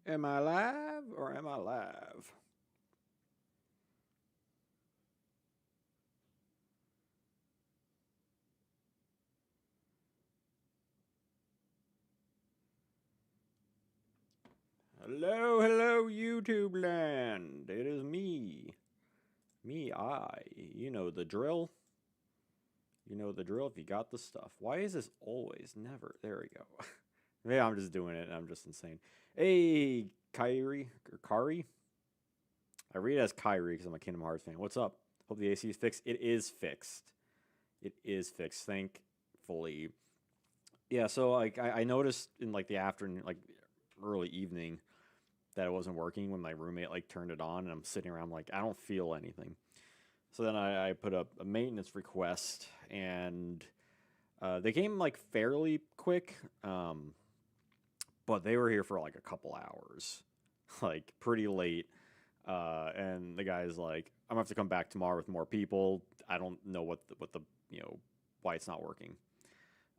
Am I live or am I live? Hello, hello, YouTube land. It is me. You know the drill. You know the drill if you got the stuff. Why is this always never? There we go. Maybe I'm just doing it and I'm just insane. Hey, Kyrie or Kari. I read it as Kyrie because I'm a Kingdom Hearts fan. What's up? Hope the AC is fixed. It is fixed. It is fixed. Thankfully. Yeah, so like I noticed in like the afternoon, like early evening, that it wasn't working when my roommate like turned it on, and I'm sitting around like I don't feel anything. So then I put up a maintenance request, and they came like fairly quick, but they were here for like a couple hours, like pretty late. And the guy's like, I'm gonna have to come back tomorrow with more people. I don't know what the why it's not working.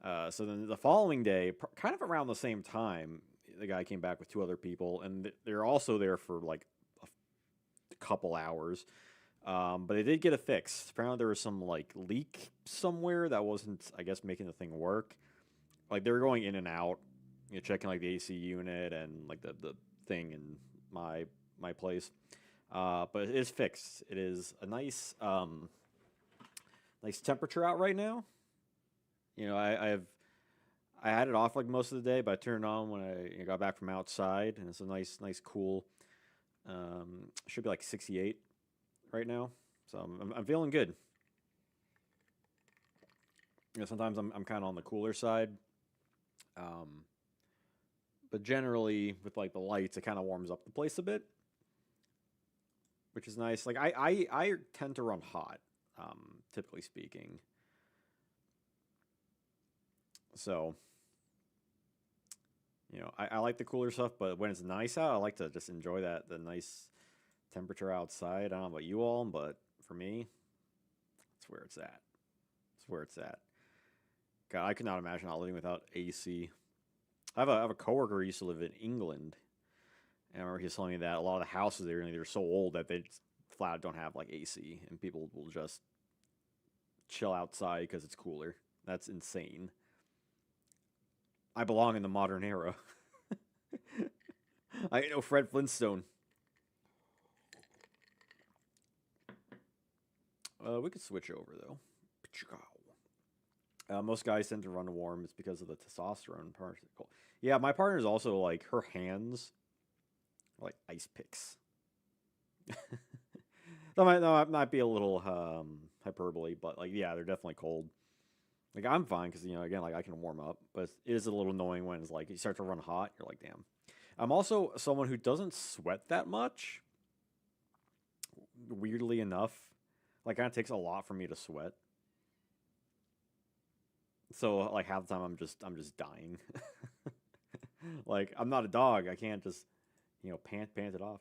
So then the following day, kind of around the same time, the guy came back with two other people, and they're also there for like a couple hours. But they did get it fixed. Apparently, there was some like leak somewhere that wasn't, I guess, making the thing work. Like they were going in and out, checking like the AC unit and like the thing in my my place. But it is fixed. It is a nice temperature out right now. I had it off like most of the day, but I turned it on when I got back from outside, and it's a nice cool. Should be like 68 right now, so I'm feeling good. Sometimes I'm kind of on the cooler side, um, but generally with like the lights, it kind of warms up the place a bit, which is nice. Like I tend to run hot, typically speaking. So I like the cooler stuff, but when it's nice out, I like to just enjoy the nice temperature outside. I don't know about you all, but for me, that's where it's at. That's where it's at. God, I could not imagine not living without AC. I have a coworker who used to live in England, and I remember he was telling me that a lot of the houses there they're so old that they just flat out don't have like AC, and people will just chill outside because it's cooler. That's insane. I belong in the modern era. I ain't no Fred Flintstone. We could switch over though. Most guys tend to run warm. It's because of the testosterone particle. Yeah, my partner's also like her hands are like ice picks. That might be a little hyperbole, but like yeah, they're definitely cold. Like I'm fine because again like I can warm up, but it is a little annoying when it's like you start to run hot. You're like damn. I'm also someone who doesn't sweat that much. Weirdly enough, like kind of takes a lot for me to sweat. So like half the time I'm just dying. Like I'm not a dog. I can't just pant it off.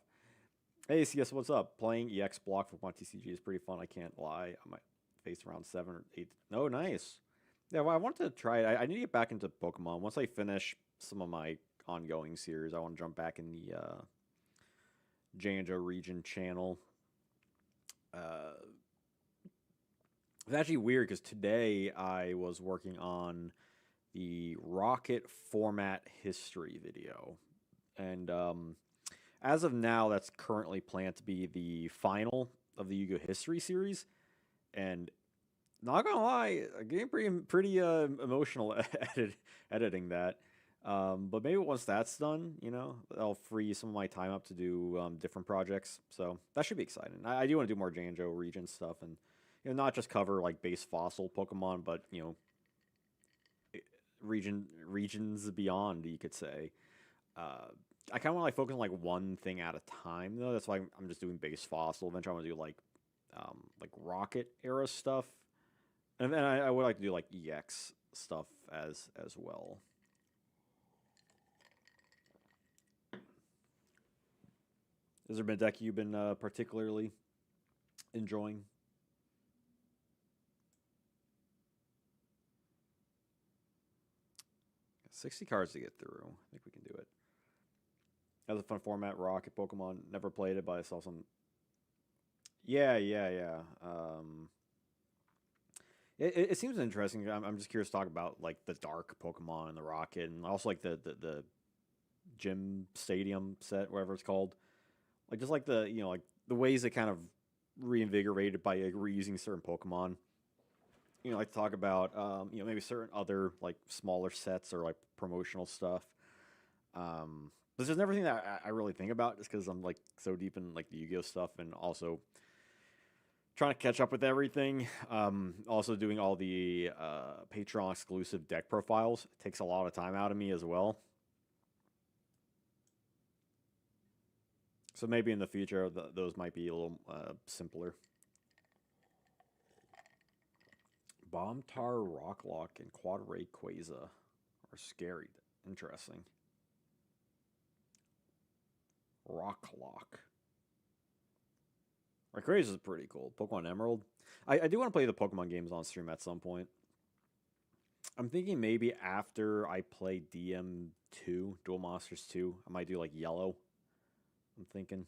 Hey CS, what's up? Playing EX block for one TCG is pretty fun. I can't lie. I might face around 7 or 8. No, nice. Yeah, well, I want to try it. I need to get back into Pokemon. Once I finish some of my ongoing series, I want to jump back in the Janjo region channel. Uh, it's actually weird because today I was working on the Rocket format history video. And as of now, that's currently planned to be the final of the Yu-Gi-Oh! History series. And not gonna lie, I'm getting pretty emotional editing that. But maybe once that's done, I'll free some of my time up to do different projects. So that should be exciting. I do want to do more Janjo region stuff and not just cover like base fossil Pokemon, but regions beyond, you could say. Uh, I kind of want to like focus on like one thing at a time though. That's why I'm just doing base fossil. Eventually, I want to do like rocket era stuff, and then I would like to do like EX stuff as well. Has there been a deck you've been particularly enjoying? 60 cards to get through. I think we can do it. That was a fun format. Rocket Pokemon. Never played it, but I saw some. Yeah, yeah, yeah. It seems interesting. I'm just curious to talk about like the dark Pokemon and the Rocket, and also like the gym stadium set, whatever it's called. Like just like the like the ways they kind of reinvigorated by like, reusing certain Pokemon. Like talk about maybe certain other like smaller sets or like promotional stuff. This is everything that I really think about just because I'm like so deep in like the Yu-Gi-Oh stuff and also trying to catch up with everything. Also doing all the Patreon exclusive deck profiles takes a lot of time out of me as well. So maybe in the future those might be a little simpler. Bombtar, Rocklock, and Quad Quaza are scary. Interesting. Rocklock. Rayquaza is pretty cool. Pokemon Emerald. I do want to play the Pokemon games on stream at some point. I'm thinking maybe after I play DM2, Duel Monsters 2, I might do like Yellow. I'm thinking.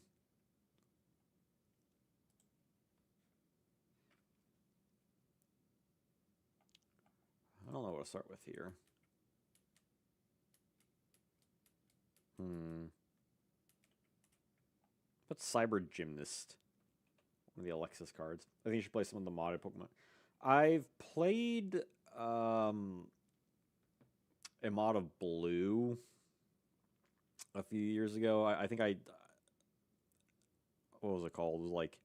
I don't know what to start with here. But Cyber Gymnast. One of the Alexis cards. I think you should play some of the modded Pokemon. I've played a mod of Blue a few years ago. I think what was it called? It was like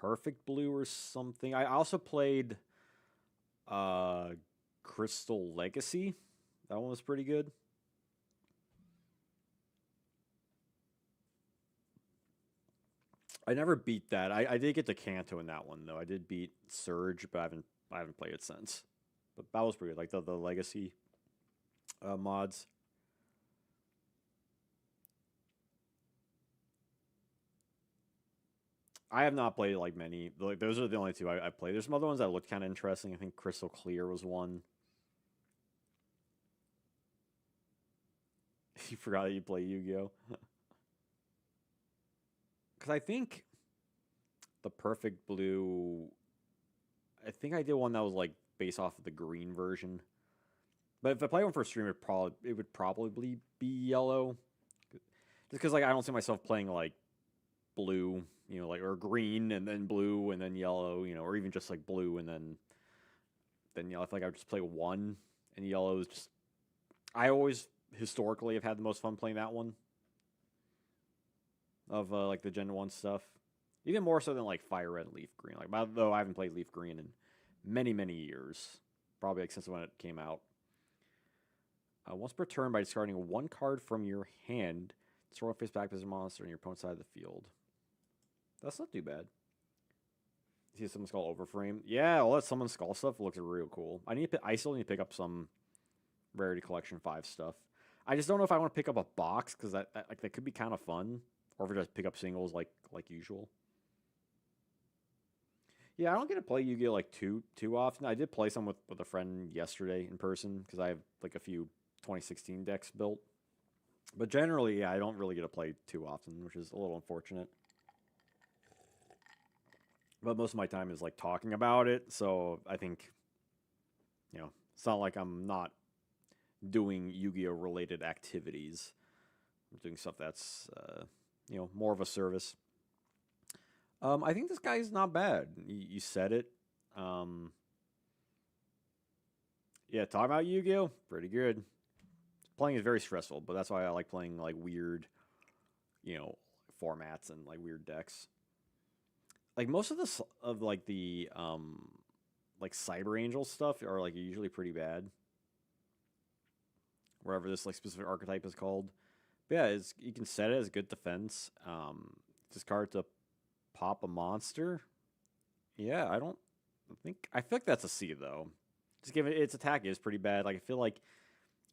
Perfect Blue or something. I also played Crystal Legacy. That one was pretty good. I never beat that. I did get to Kanto in that one though. I did beat Surge, but I haven't played it since. But that was pretty good. Like the Legacy mods. I have not played like many. Like those are the only two I played. There's some other ones that looked kind of interesting. I think Crystal Clear was one. You forgot that you play Yu-Gi-Oh. Because I think the Perfect Blue. I think I did one that was like based off of the green version. But if I play one for stream, it would probably be yellow. Just because like I don't see myself playing like blue, like or green and then blue and then yellow, or even just like blue and then yellow. I feel like I would just play one and yellow is just. I always historically have had the most fun playing that one of like the Gen 1 stuff. Even more so than like Fire Red and Leaf Green. Like though I haven't played Leaf Green in many years, probably like since when it came out. Once per turn, by discarding one card from your hand, throw a face back as a monster on your opponent's side of the field. That's not too bad. See someone's skull overframe. Yeah, all that summon skull stuff looks real cool. I still need to pick up some Rarity Collection 5 stuff. I just don't know if I want to pick up a box because that could be kind of fun, or if I just pick up singles like usual. Yeah, I don't get to play Yu-Gi-Oh like too often. I did play some with a friend yesterday in person because I have like a few 2016 decks built. But generally, yeah, I don't really get to play too often, which is a little unfortunate. But most of my time is like talking about it, so I think it's not like I'm not doing Yu-Gi-Oh related activities. I'm doing stuff that's more of a service. I think this guy's not bad. You said it. Yeah, talking about Yu-Gi-Oh, pretty good. Playing is very stressful, but that's why I like playing like weird, formats and like weird decks. Like most of the like Cyber Angel stuff are like usually pretty bad. Wherever this like specific archetype is called. But yeah, you can set it as good defense. Discard to pop a monster. Yeah, I feel like that's a C though. Just given its attack is pretty bad. Like I feel like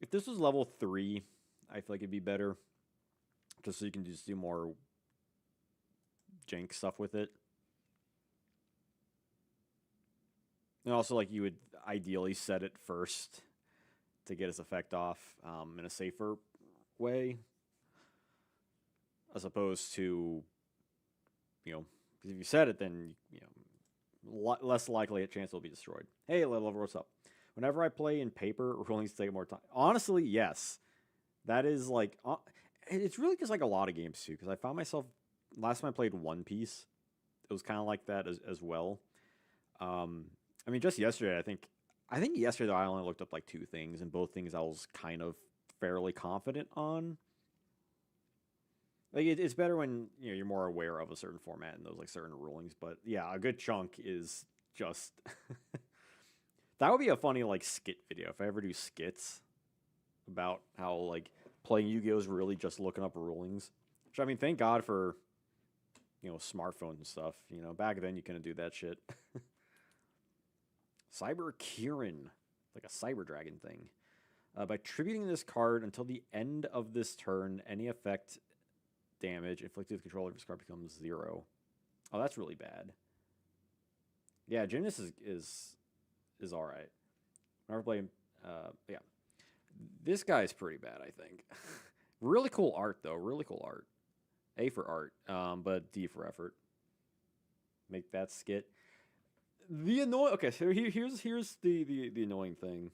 if this was level 3, I feel like it'd be better. Just so you can just do more jank stuff with it. And also like you would ideally set it first to get its effect off in a safer way, as opposed to, you know, because if you said it, then less likely a chance it'll be destroyed. Hey, Little Lover, what's up? Whenever I play in paper, rulings take more time. Honestly, yes, that is like it's really just like a lot of games too. Because I found myself last time I played One Piece, it was kind of like that as well. I mean, just yesterday, I think yesterday I only looked up like two things, and both things I was kind of fairly confident on. Like it's better when you're more aware of a certain format and those like certain rulings. But yeah, a good chunk is just that would be a funny like skit video if I ever do skits about how like playing Yu-Gi-Oh is really just looking up rulings. Which I mean, thank God for smartphones and stuff. Back then you couldn't do that shit. Cyber Kieran, like a cyber dragon thing. By tributing this card until the end of this turn, any effect damage inflicted with control of this card becomes 0. Oh, that's really bad. Yeah, Gymnast is all right. Never played. Yeah, this guy's pretty bad, I think. Really cool art though. Really cool art. A for art, but D for effort. Make that skit. The annoying. Okay, so here's the annoying thing,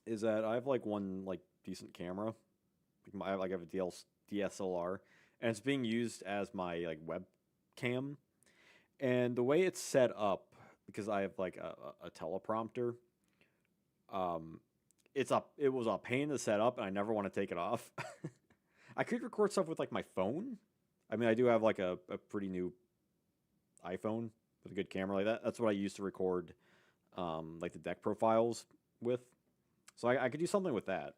is that I have like one like decent camera. I have a DSLR, and it's being used as my like webcam. And the way it's set up, because I have like a teleprompter, um, it was a pain to set up, and I never want to take it off. I could record stuff with like my phone. I mean, I do have like a pretty new iPhone with a good camera like that. That's what I use to record like the deck profiles with. So I could do something with that.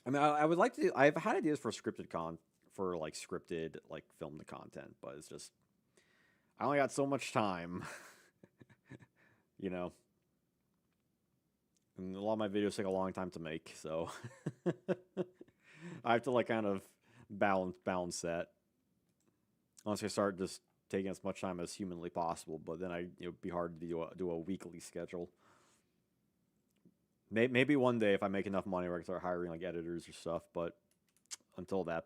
I mean, I would like to. I've had ideas for scripted like filmed content, but it's just I only got so much time, you know. And a lot of my videos take a long time to make, so I have to like kind of balance that. Unless I start just taking as much time as humanly possible, but then it'd be hard to do a weekly schedule. Maybe one day if I make enough money, where I can start hiring like editors or stuff. But until that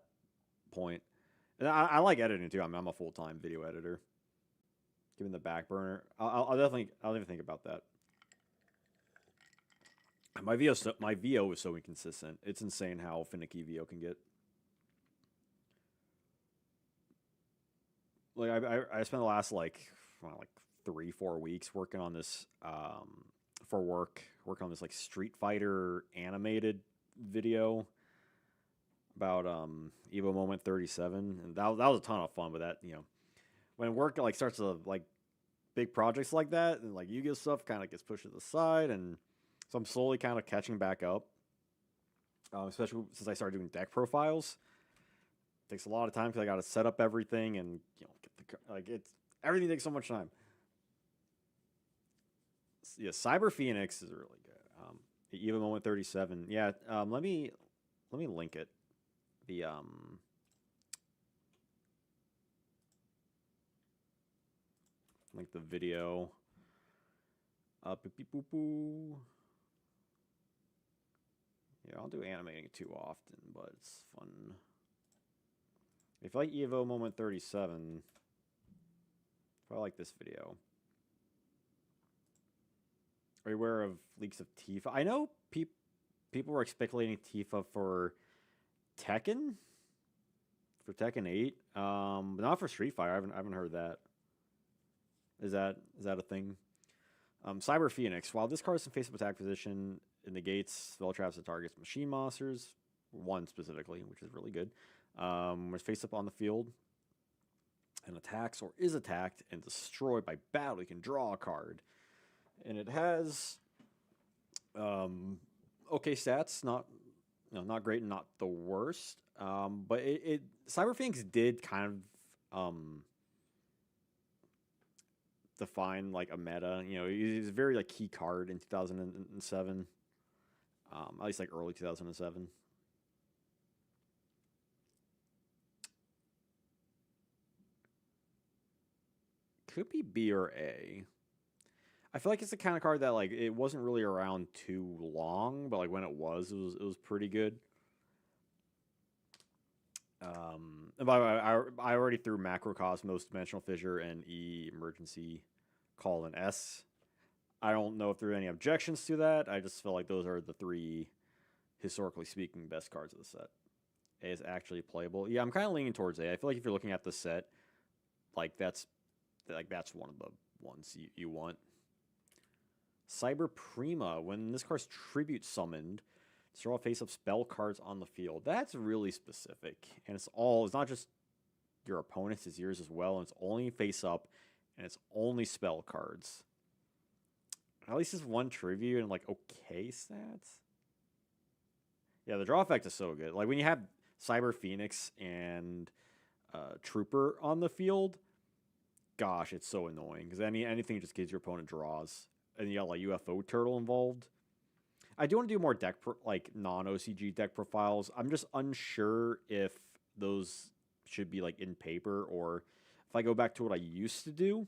point, and I like editing too. I mean, I'm a full-time video editor. Given the back burner, I'll definitely think about that. My VO is so inconsistent. It's insane how finicky VO can get. Like I spent the last like 3-4 weeks working on this for work, working on this like Street Fighter animated video about Evo Moment 37, and that was a ton of fun. But that when work like starts to like big projects like that, and like Yu-Gi-Oh stuff kind of gets pushed to the side, and so I'm slowly kind of catching back up. Especially since I started doing deck profiles, it takes a lot of time because I got to set up everything and get everything takes so much time. Yeah, Cyber Phoenix is really good. Evo Moment 37. Yeah, let me link it. The link the video. Beep, boop, boo. Yeah, I don't do animating too often, but it's fun. If you like Evo Moment 37, if I like this video. Are you aware of leaks of Tifa? I know people were speculating Tifa for Tekken, for Tekken 8, but not for Street Fighter. I haven't heard that. Is that a thing? Cyber Phoenix. While this card is in face-up attack position, it negates spell traps that targets machine monsters, one specifically, which is really good. When it's face up on the field and attacks or is attacked and destroyed by battle, you can draw a card. And it has okay stats, not great and not the worst. But Cyber Phoenix did kind of define like a meta. He's a very like key card in 2007. At least like early 2007. Could be B or A. I feel like it's the kind of card that like it wasn't really around too long, but like when it was pretty good. And by the way, I already threw Macrocosmos, Dimensional Fissure, and Emergency Call and S. I don't know if there are any objections to that. I just feel like those are the three, historically speaking, best cards of the set. A is actually playable. Yeah, I'm kind of leaning towards A. I feel like if you're looking at the set, that's one of the ones you want. Cyber Prima. When this card's tribute summoned, draw face-up spell cards on the field. That's really specific, and it's not just your opponent's, it's yours as well, and it's only face-up, and it's only spell cards. At least it's one tribute and like okay stats. Yeah, the draw effect is so good. Like when you have Cyber Phoenix and Trooper on the field, gosh, it's so annoying because anything just gives your opponent draws, and you got like UFO Turtle involved. I do want to do more non-OCG deck profiles. I'm just unsure if those should be like in paper, or if I go back to what I used to do,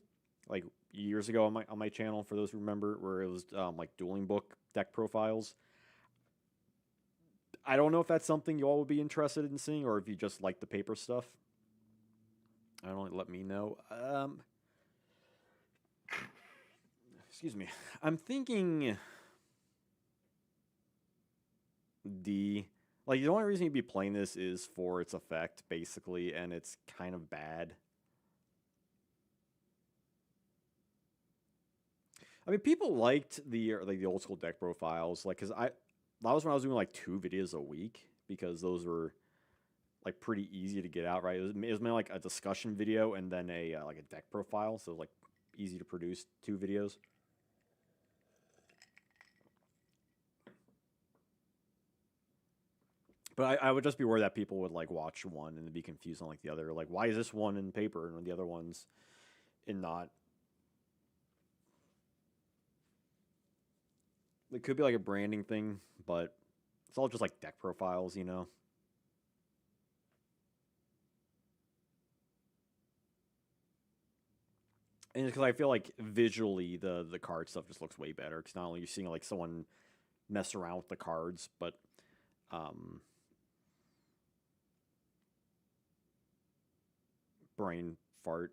like years ago on my channel, for those who remember, where it was like dueling book deck profiles. I don't know if that's something you all would be interested in seeing, or if you just like the paper stuff. I don't know, let me know. Excuse me. I'm thinking D. Like, the only reason you'd be playing this is for its effect, basically, and it's kind of bad. I mean, people liked the old school deck profiles, like, because that was when I was doing like 2 videos a week, because those were like pretty easy to get out, right? It was mainly like a discussion video and then a like a deck profile, so like easy to produce 2 videos. But I would just be worried that people would like watch one and be confused on like the other. Like, why is this one in paper and the other one's in not? It could be like a branding thing, but it's all just like deck profiles, you know? And because I feel like visually the card stuff just looks way better. Because not only you're seeing like someone mess around with the cards, but brain fart.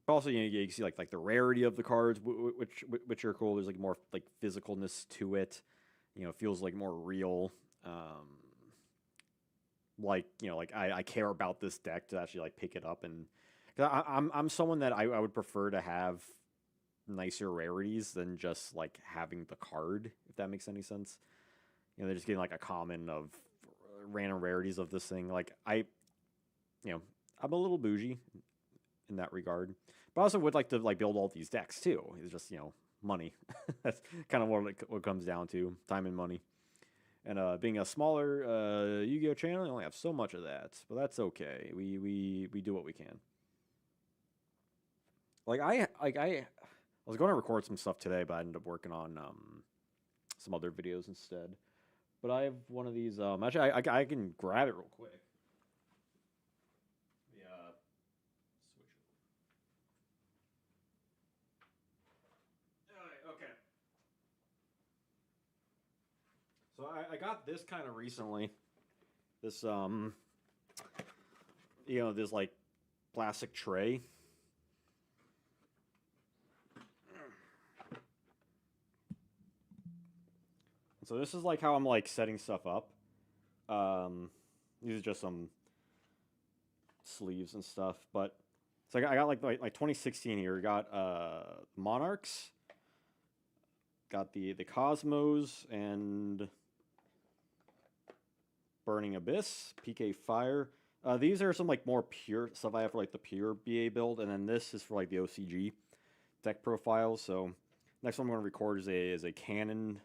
But also, you can see like the rarity of the cards, which are cool. There's like more like physicalness to it. You know, it feels like more real. Like, you know, like I care about this deck to actually like pick it up, and cause I'm someone that I would prefer to have nicer rarities than just like having the card, if that makes any sense. You know, they're just getting like a common of random rarities of this thing. Like I'm a little bougie in that regard, but I also would like to like build all these decks too. It's just money. That's kind of what comes down to, time and money. And being a smaller Yu-Gi-Oh channel, I only have so much of that, but that's okay. We do what we can. I was going to record some stuff today, but I ended up working on some other videos instead. But I have one of these. Actually, I can grab it real quick. Yeah. Switch. All right. Okay. So I got this kind of recently. This this like plastic tray. So this is like how I'm like setting stuff up. These are just some sleeves and stuff, but so I got like 2016 here. Got Monarchs, got the Cosmos and Burning Abyss, PK Fire. These are some like more pure stuff I have for like the pure BA build, and then this is for like the OCG deck profile. So next one I'm going to record is a Cannon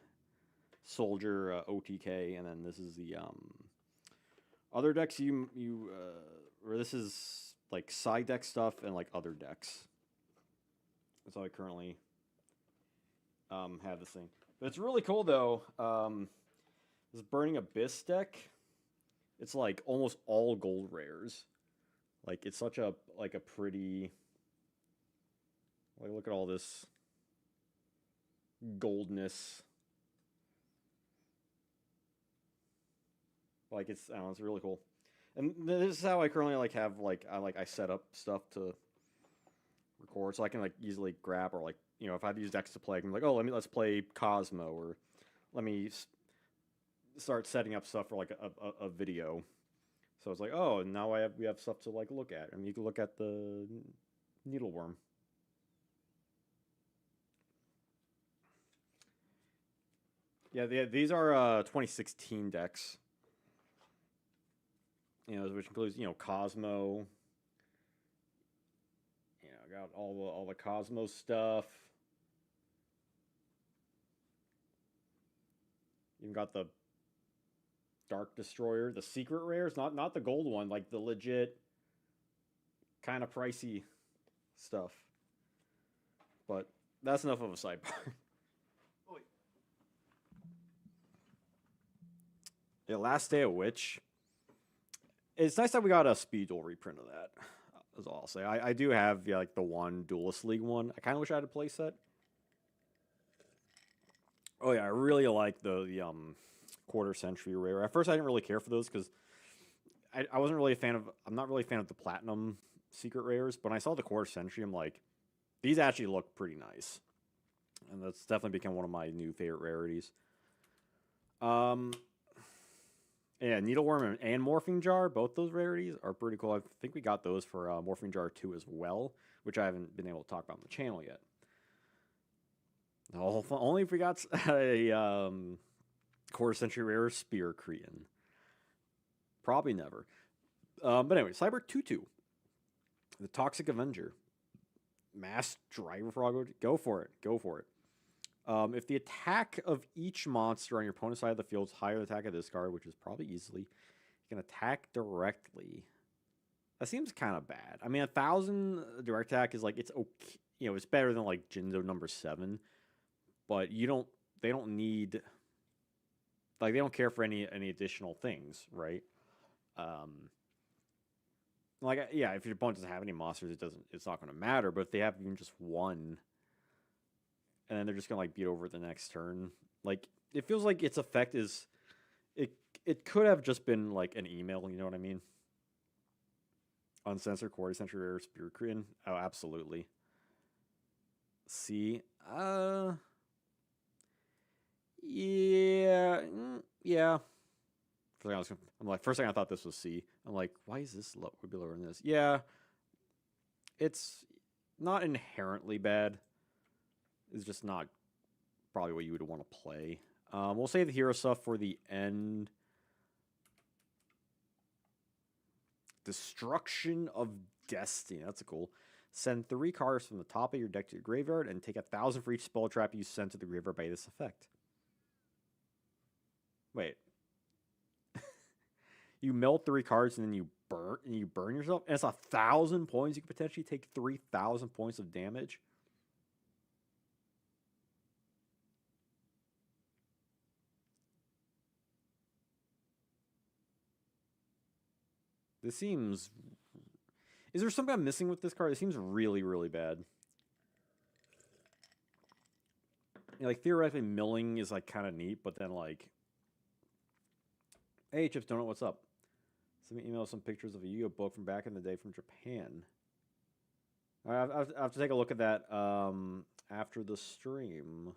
Soldier OTK, and then this is the other decks or this is like side deck stuff and like other decks. That's how I currently have this thing. But it's really cool though. This Burning Abyss deck, it's like almost all gold rares. Like it's such a pretty. Like look at all this goldness. Like it's, I don't know, it's really cool. And this is how I currently like have like I set up stuff to record, so I can like easily grab, or like, you know, if I've used X to play, I can be like, oh, let's play Cosmo, or let me start setting up stuff for like a video. So it's like, oh, now we have stuff to like look at. I mean, you can look at the needleworm. Yeah, these are 2016 decks. You know, which includes, you know, Cosmo. You know, got all the Cosmo stuff. You've got the Dark Destroyer, the secret rares, not the gold one, like the legit kind of pricey stuff. But that's enough of a sidebar. Yeah, Last Day of Witch. It's nice that we got a speed duel reprint of that. Is all I'll say. I do have, yeah, like the one Duelist League one. I kind of wish I had a playset. Oh yeah, I really like the quarter century rare. At first, I didn't really care for those because I wasn't really a fan of. I'm not really a fan of the platinum secret rares. But when I saw the quarter century, I'm like, these actually look pretty nice, and that's definitely become one of my new favorite rarities. Um, yeah, Needleworm and Morphing Jar, both those rarities are pretty cool. I think we got those for Morphing Jar 2 as well, which I haven't been able to talk about on the channel yet. Oh, only if we got a quarter century rare Spear Cretan. Probably never. But anyway, Cyber Tutu, the Toxic Avenger. Mass Driver Frog. Go for it. Go for it. If the attack of each monster on your opponent's side of the field is higher than the attack of this card, which is probably easily, you can attack directly. That seems kind of bad. I mean, 1,000 direct attack is like, it's okay. You know, it's better than like Jinzo number 7, but you don't. They don't need. Like, they don't care for any additional things, right? Like, yeah, if your opponent doesn't have any monsters, it's not going to matter. But if they have even just one, and then they're just gonna like beat over the next turn. Like, it feels like its effect is, it could have just been like an email. You know what I mean? Uncensored quarter century rare Spear Cretan. Oh, absolutely. See, yeah, yeah. I'm like, first thing I thought this was C. I'm like, why is this would be lower than this? Yeah, it's not inherently bad. It's just not probably what you would want to play. We'll save the hero stuff for the end. Destruction of Destiny. That's a cool. Send 3 cards from the top of your deck to your graveyard and take 1,000 for each spell trap you send to the graveyard by this effect. Wait. You meld 3 cards and then you burn yourself, and it's 1,000 points. You could potentially take 3,000 points of damage. This seems. Is there something I'm missing with this card? It seems really, really bad. You know, like, theoretically, milling is like kind of neat, but then like, hey, Chips Donut, what's up? Send me email some pictures of a Yu-Gi-Oh book from back in the day from Japan. I have to take a look at that after the stream.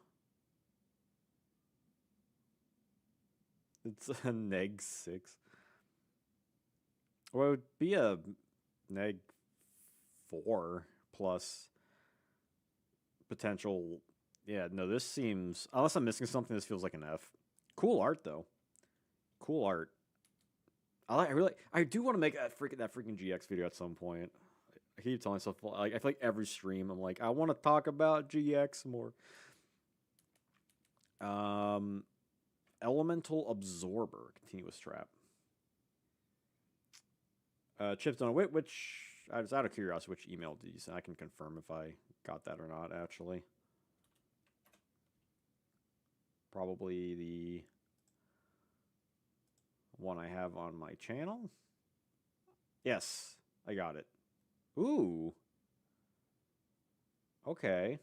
It's a neg 6. Well, it would be a neg 4 plus potential. Yeah, no, this seems, unless I'm missing something, this feels like an F. Cool art though. Cool art. I do want to make that freaking GX video at some point. I keep telling myself, like, I feel like every stream I'm like, I want to talk about GX more. Elemental Absorber, continuous trap. Chips on which I was out of curiosity, which email did you send? I can confirm if I got that or not, actually. Probably the one I have on my channel. Yes, I got it. Ooh. Okay.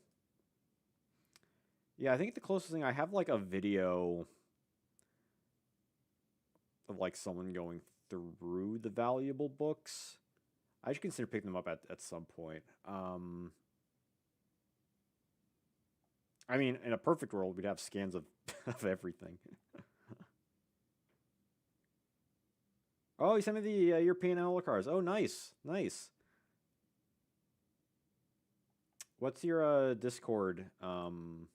Yeah, I think the closest thing I have like a video of like someone going through the valuable books. I should consider picking them up at some point. I mean, in a perfect world, we'd have scans of of everything. Oh, you sent me the European Enola cards. Oh, nice, nice. What's your Discord profile?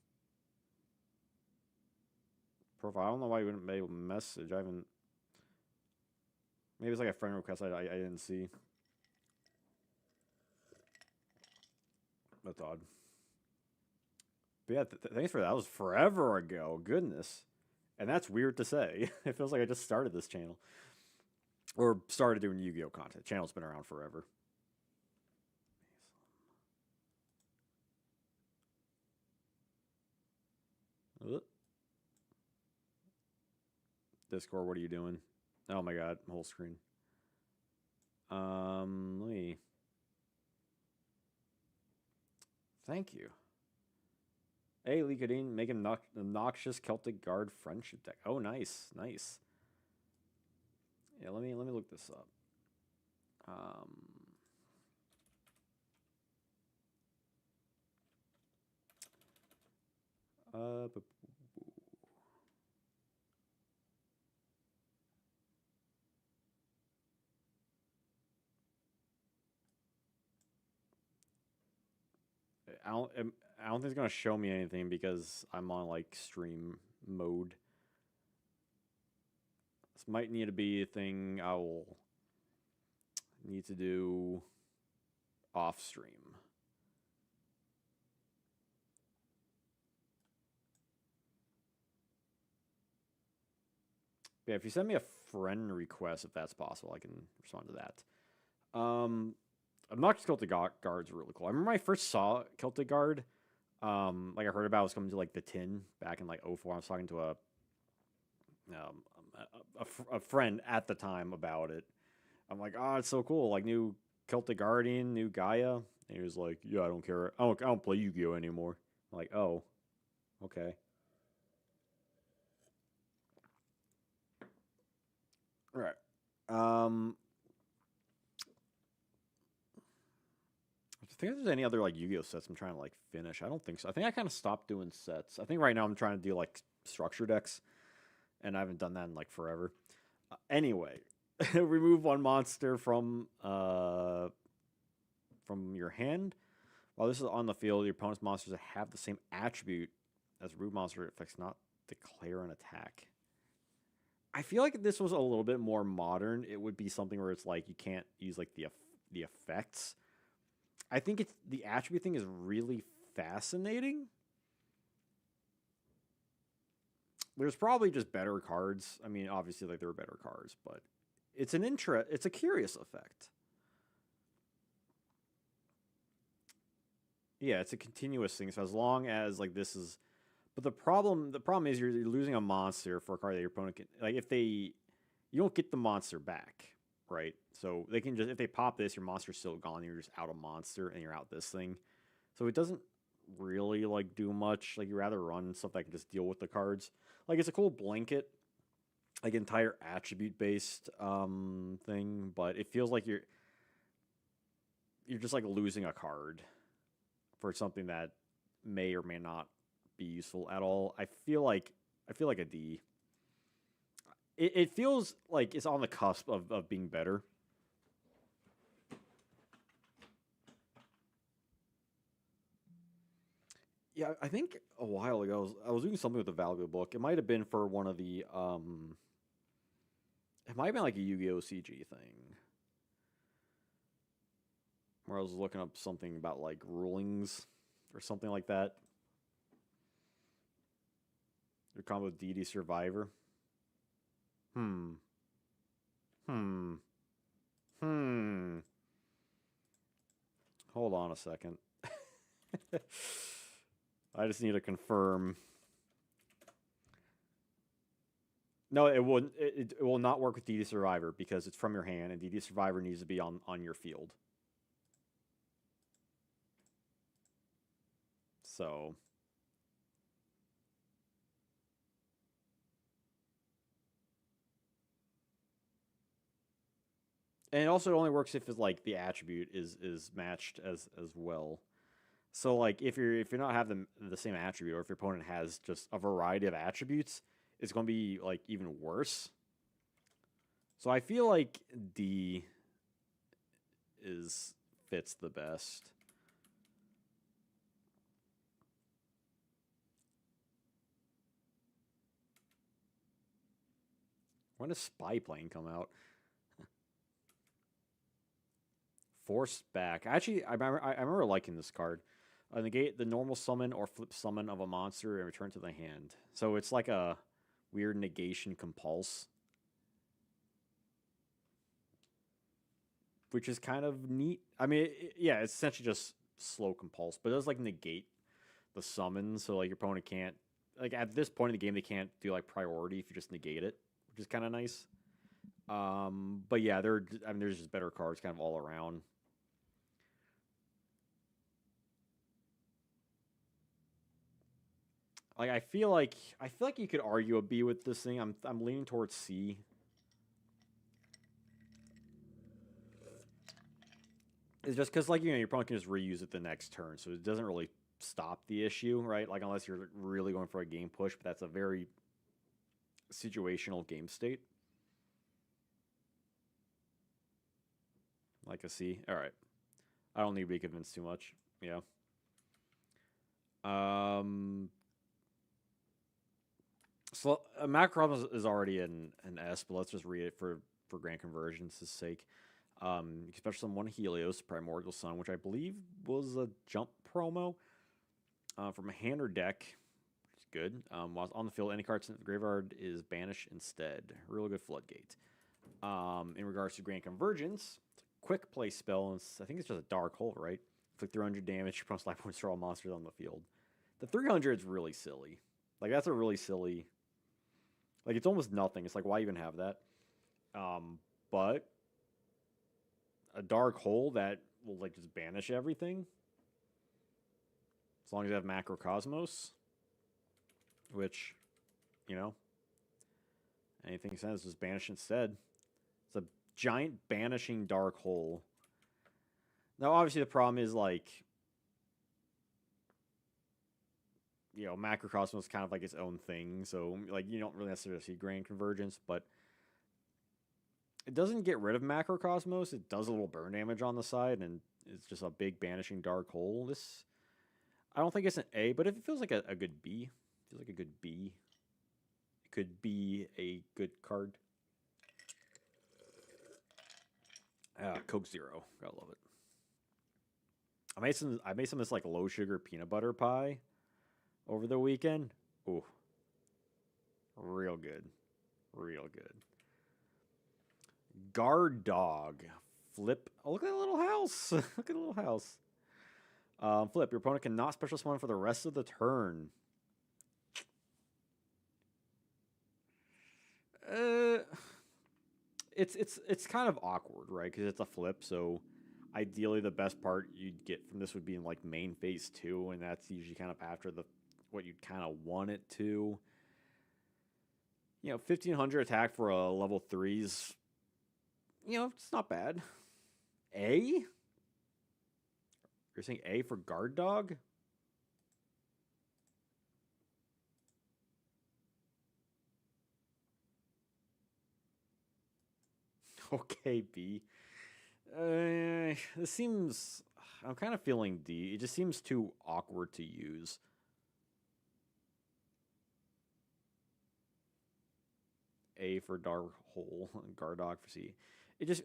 I don't know why you wouldn't be able to message. I haven't. Maybe it's like a friend request I didn't see. That's odd. But yeah, thanks for that. That was forever ago. Goodness. And that's weird to say. It feels like I just started this channel. Or started doing Yu-Gi-Oh! Content. Channel's been around forever. Discord, what are you doing? Oh my god, whole screen. Let me. Thank you. Hey, Licodine, make an obnoxious Celtic Guard friendship deck. Oh, nice, nice. Yeah, let me look this up. Uh, I don't. I don't think it's gonna show me anything because I'm on like stream mode. This might need to be a thing I will need to do off stream. Yeah, if you send me a friend request, if that's possible, I can respond to that. Obnoxious Celtic Guard's really cool. I remember when I first saw Celtic Guard. Like I heard about it was coming to like the tin back in like '04. I was talking to a friend at the time about it. I'm like, oh, it's so cool. Like new Celtic Guardian, new Gaia. And he was like, yeah, I don't care. I don't play Yu-Gi-Oh anymore. I'm like, oh, okay. All right. I think if there's any other like Yu-Gi-Oh sets I'm trying to like finish. I don't think so. I think I kind of stopped doing sets. I think right now I'm trying to do like structure decks, and I haven't done that in like forever. Anyway, remove one monster from your hand. While this is on the field, your opponent's monsters have the same attribute as root monster effects, not declare an attack. I feel like if this was a little bit more modern, it would be something where it's like you can't use like the effects. I think it's the attribute thing is really fascinating. There's probably just better cards. I mean, obviously, like there are better cards, but it's it's a curious effect. Yeah, it's a continuous thing. So as long as like this is, but the problem is you're losing a monster for a card that your opponent can like if they, you don't get the monster back, right? So they can just if they pop this, your monster's still gone. You're just out a monster and you're out this thing. So it doesn't really like do much. Like you rather run stuff that can just deal with the cards. Like it's a cool blanket, like entire attribute based thing, but it feels like you're just like losing a card for something that may or may not be useful at all. I feel like a D. It feels like it's on the cusp of being better. Yeah, I think a while ago I was doing something with the Valgo book. It might have been for one of the it might have been like a Yu-Gi-Oh CG thing. Where I was looking up something about like rulings or something like that. Your combo DD Survivor. Hmm. Hmm. Hmm. Hold on a second. I just need to confirm. No, it wouldn't. It will not work with DD Survivor because it's from your hand, and DD Survivor needs to be on your field. So And it also only works if it's like the attribute is matched as well. So like if you're not having the same attribute, or if your opponent has just a variety of attributes, it's going to be like even worse. So I feel like D is fits the best. When does Spy Plane come out? Force back. Actually, I remember liking this card. Negate the normal summon or flip summon of a monster and return to the hand. So it's like a weird negation compulse, which is kind of neat. I mean, yeah, it's essentially just slow compulse, but it does like negate the summon, so like your opponent can't, like at this point in the game they can't do like priority if you just negate it, which is kind of nice. But yeah, there's just better cards kind of all around. Like I feel like you could argue a B with this thing. I'm leaning towards C. It's just because like your opponent can just reuse it the next turn, so it doesn't really stop the issue, right? Like unless you're really going for a game push, but that's a very situational game state. Like a C. All right. I don't need to be convinced too much. Yeah. Um. So Macrocosmos is already an S, but let's just read it for grand conversions' sake. You can special summon one Helios Primordial Sun, which I believe was a jump promo from a hand or deck. Which is good. While on the field, any card sent to the graveyard is banished instead. Real good floodgate. In regards to grand convergence, it's a quick play spell, and I think it's just a dark hole, right? Inflict 300 damage, you pronounce life points for all monsters on the field. The 300 is really silly. Like that's a really silly. Like it's almost nothing. It's like why even have that? But a dark hole that will like just banish everything. As long as you have Macrocosmos, which, you know, anything says just banish instead. It's a giant banishing dark hole. Now, obviously, the problem is like, Macrocosmos is kind of like its own thing, so like you don't really necessarily see grand convergence, but it doesn't get rid of Macrocosmos. It does a little burn damage on the side, and it's just a big banishing dark hole. This, I don't think it's an A, but if it feels like a good B, feels like a good B. It could be a good card. Coke Zero, gotta love it. I made some of this like low sugar peanut butter pie over the weekend. Ooh, real good, real good. Guard dog, flip. Oh, look at that little house. Look at the little house. Flip. Your opponent cannot special summon for the rest of the turn. Uh, it's kind of awkward, right? Because it's a flip. So ideally, the best part you'd get from this would be in like main phase 2, and that's usually kind of after the what you'd kind of want it to. 1500 attack for a level 3's, it's not bad. A? You're saying A for guard dog? Okay, B. This seems. I'm kind of feeling D. It just seems too awkward to use. A for dark hole, guard dog for C. It just.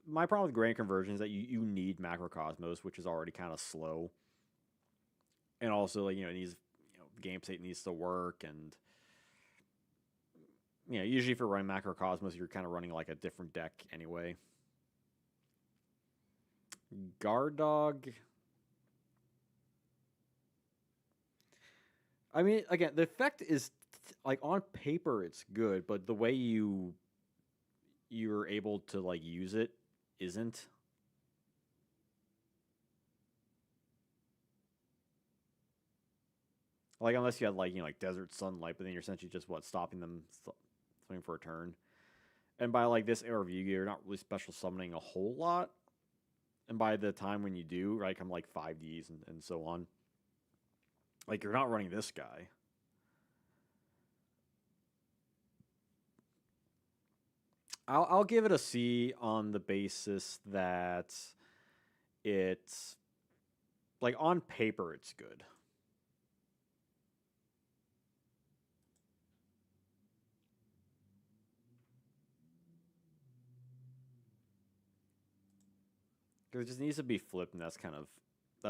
My problem with grand conversion is that you need Macrocosmos, which is already kind of slow. And also, like, it needs. The game state needs to work, and usually if you're running Macrocosmos, you're kind of running like a different deck anyway. Guard dog. I mean, again, the effect is like on paper it's good, but the way you're able to like use it isn't. Like unless you had like like desert sunlight, but then you're essentially just what stopping them for a turn. And by like this era of Yu-Gi-Oh, you're not really special summoning a whole lot. And by the time when you do, right, come like 5Ds and so on. Like you're not running this guy. I'll give it a C on the basis that it's like on paper it's good. Because it just needs to be flipped, and that's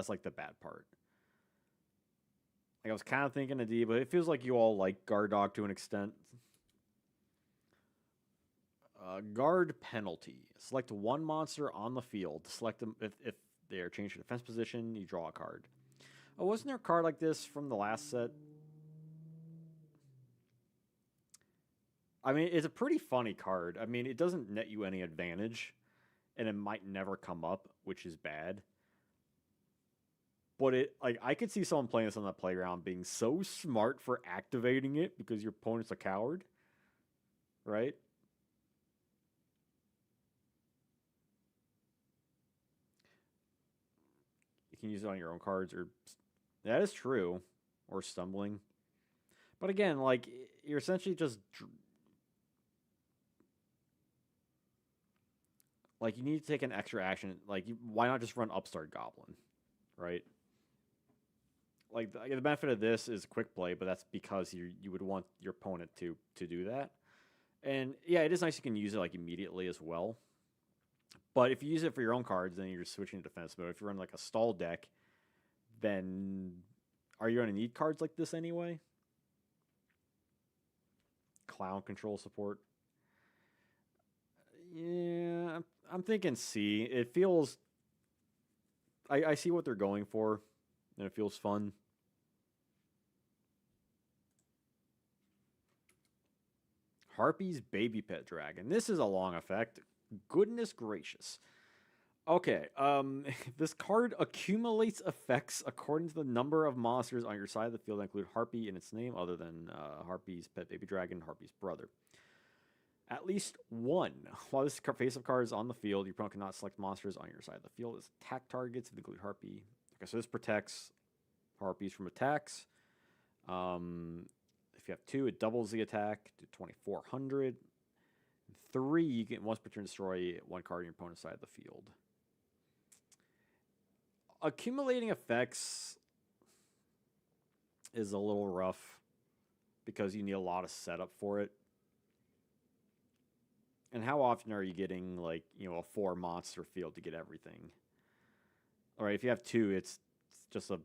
like the bad part. Like I was kind of thinking of D, but it feels like you all like guard dog to an extent. Guard penalty. Select one monster on the field. Select them if they are changed to defense position. You draw a card. Oh, wasn't there a card like this from the last set? I mean, it's a pretty funny card. I mean, it doesn't net you any advantage, and it might never come up, which is bad. But it like I could see someone playing this on the playground being so smart for activating it because your opponent's a coward, right? You can use it on your own cards, or that is true, or stumbling. But again, like you're essentially just like you need to take an extra action. Like, why not just run Upstart Goblin, right? Like the benefit of this is quick play, but that's because you would want your opponent to do that. And yeah, it is nice you can use it like immediately as well. But if you use it for your own cards, then you're switching to defense mode. If you run like a stall deck, then are you going to need cards like this anyway? Clown control support. Yeah, I'm thinking C. It feels. I see what they're going for, and it feels fun. Harpy's Baby Pet Dragon. This is a long effect. Goodness gracious. Okay, this card accumulates effects according to the number of monsters on your side of the field that include Harpy in its name, other than Harpy's Pet Baby Dragon, Harpy's brother. At least one. While this face of card is on the field, your opponent cannot select monsters on your side of the field as attack targets that include Harpy. Okay, so this protects Harpies from attacks. If you have two, it doubles the attack to 2,400. 3, you can once per turn destroy one card on your opponent's side of the field. Accumulating effects is a little rough because you need a lot of setup for it. And how often are you getting like, a 4 monster field to get everything? All right, if you have 2, it's just a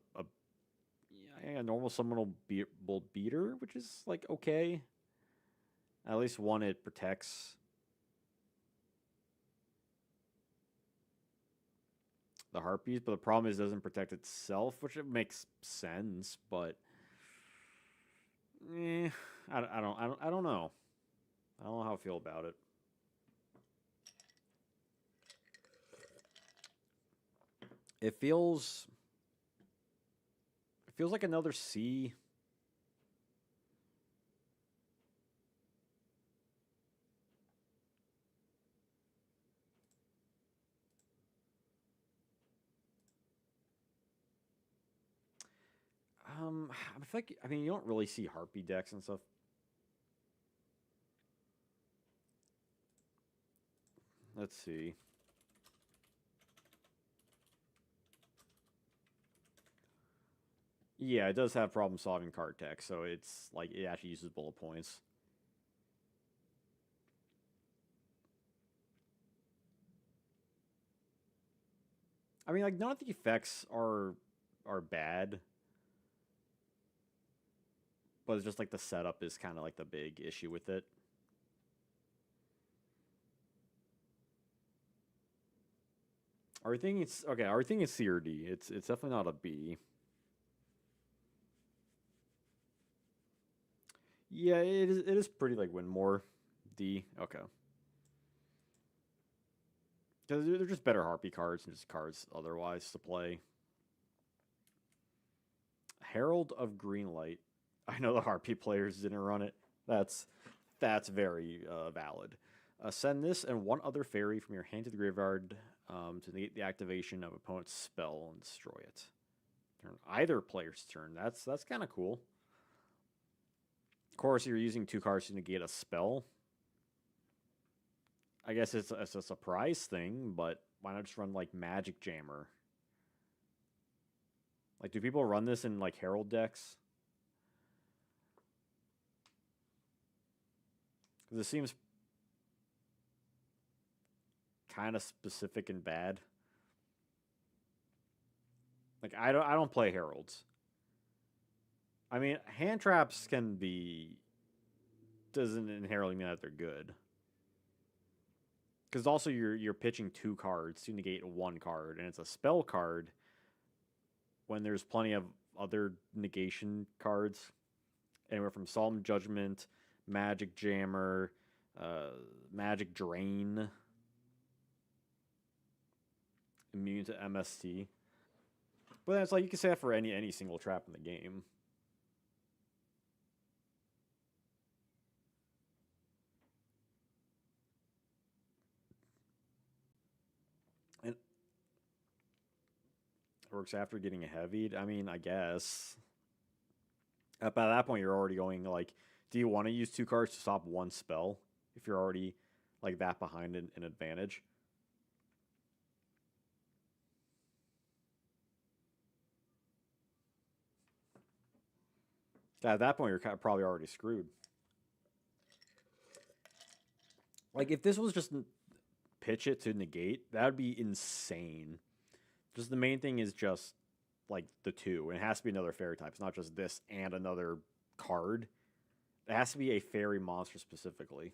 normal summonable beater, which is like okay. At least one, it protects the Harpies, but the problem is it doesn't protect itself, which it makes sense, but I don't know. I don't know how I feel about it. It feels like another C. I mean, you don't really see Harpy decks and stuff. Let's see. Yeah, it does have problem solving card tech, so it's like it actually uses bullet points. I mean, like none of the effects are bad, but it's just like the setup is kind of like the big issue with it. Are we thinking it's okay? Are we thinking it's C or D? It's definitely not a B. Yeah, it is pretty like Winmore. D. Okay. Because they're just better Harpy cards and just cards otherwise to play. Herald of Greenlight. I know the Harpy players didn't run it. That's very valid. Send this and one other fairy from your hand to the graveyard to negate the activation of opponent's spell and destroy it. Turn either player's turn. That's kind of cool. Of course, you're using 2 cards to negate a spell. I guess it's a surprise thing, but why not just run like Magic Jammer? Like, do people run this in like Herald decks? Because it seems kind of specific and bad. Like, I don't play Heralds. I mean, hand traps can be, doesn't inherently mean that they're good. Because also you're pitching 2 cards to negate 1 card, and it's a spell card when there's plenty of other negation cards, anywhere from Solemn Judgment, Magic Jammer, Magic Drain, immune to MST. But then it's like you can say that for any single trap in the game. And it works after getting heavied. I mean, I guess. By that point, you're already going like, do you want to use 2 cards to stop 1 spell if you're already like that behind an advantage? At that point, you're probably already screwed. Like, if this was just pitch it to negate, that would be insane. Just the main thing is just like the 2. It has to be another fairy type. It's not just this and another card. It has to be a fairy monster specifically.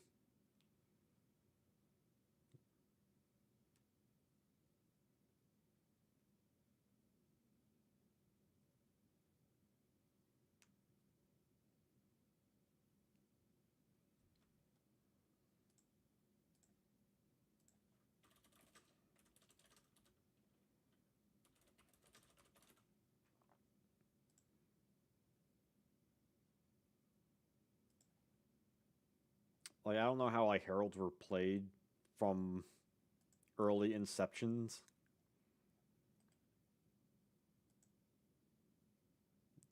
Like, I don't know how like heralds were played from early inceptions.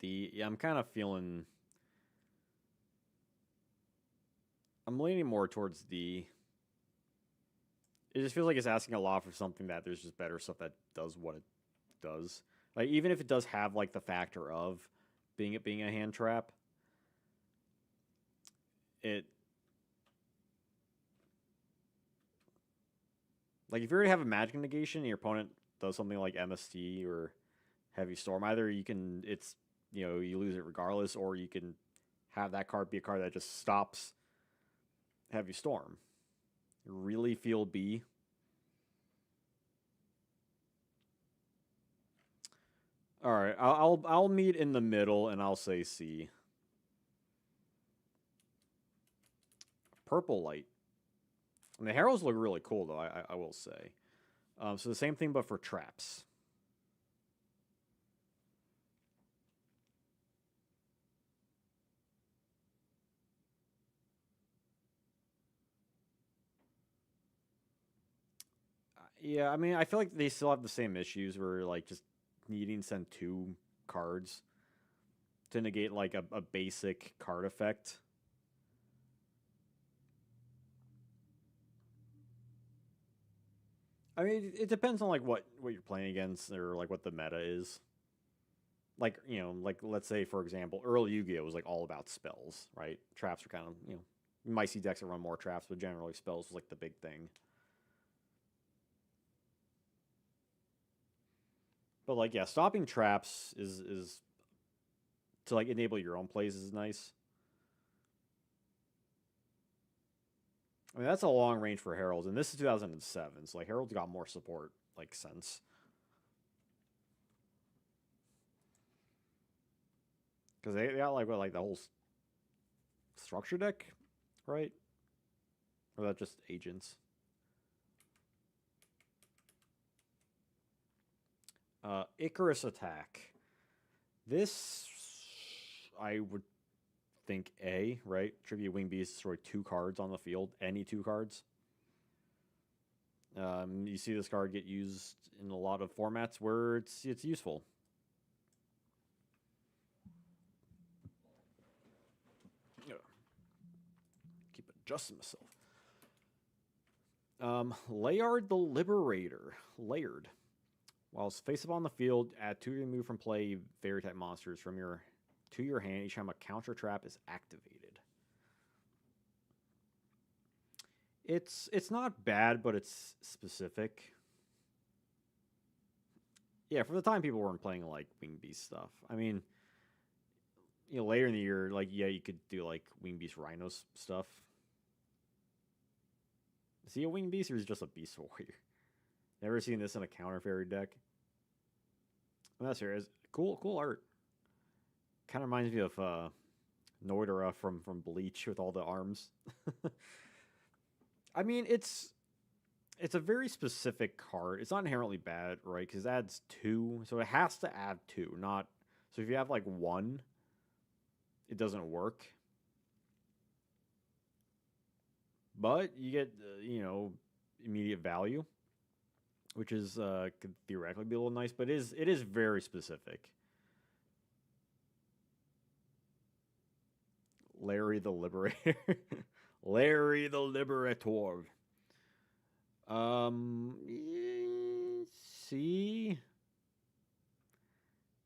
I'm kind of feeling. I'm leaning more towards the. It just feels like it's asking a lot for something that there's just better stuff that does what it does. Like, even if it does have like the factor of being a hand trap, it like if you already have a magic negation and your opponent does something like MST or Heavy Storm, either you can you lose it regardless, or you can have that card be a card that just stops Heavy Storm. Really feel B. All right, I'll meet in the middle and I'll say C. Purple light. And the heralds look really cool though. I will say. So the same thing, but for traps. Yeah, I mean, I feel like they still have the same issues where like just needing to send 2 cards to negate like a basic card effect. I mean, it depends on like what you're playing against or like what the meta is. Like, like let's say for example, early Yu-Gi-Oh was like all about spells, right? Traps are kind of, you might see decks that run more traps, but generally spells was like the big thing. But like, yeah, stopping traps is to like enable your own plays is nice. I mean, that's a long range for Heralds, and this is 2007, so like Heralds got more support like since. Because they got like what, like the whole structure deck, right? Or that just agents? Icarus attack. This I would think A, right? Tribute Wing Beast destroy 2 cards on the field, any 2 cards. You see this card get used in a lot of formats where it's useful. Keep adjusting myself. Layard the Liberator. Layered. While face up on the field, add 2 remove from play fairy type monsters from to your hand each time a counter trap is activated. It's not bad, but it's specific. Yeah, for the time people weren't playing like Wing Beast stuff. I mean, later in the year, like you could do like Wing Beast Rhinos stuff. Is he a Wing Beast or is he just a Beast Warrior? Never seen this in a counter fairy deck. I'm not serious. Cool art. Kind of reminds me of Noidora from Bleach with all the arms. I mean, it's a very specific card. It's not inherently bad, right? Because it adds 2, so it has to add 2. Not so if you have like 1, it doesn't work. But you get immediate value, which is could theoretically be a little nice, but it is very specific. Larry the Liberator. Larry the Liberator. See,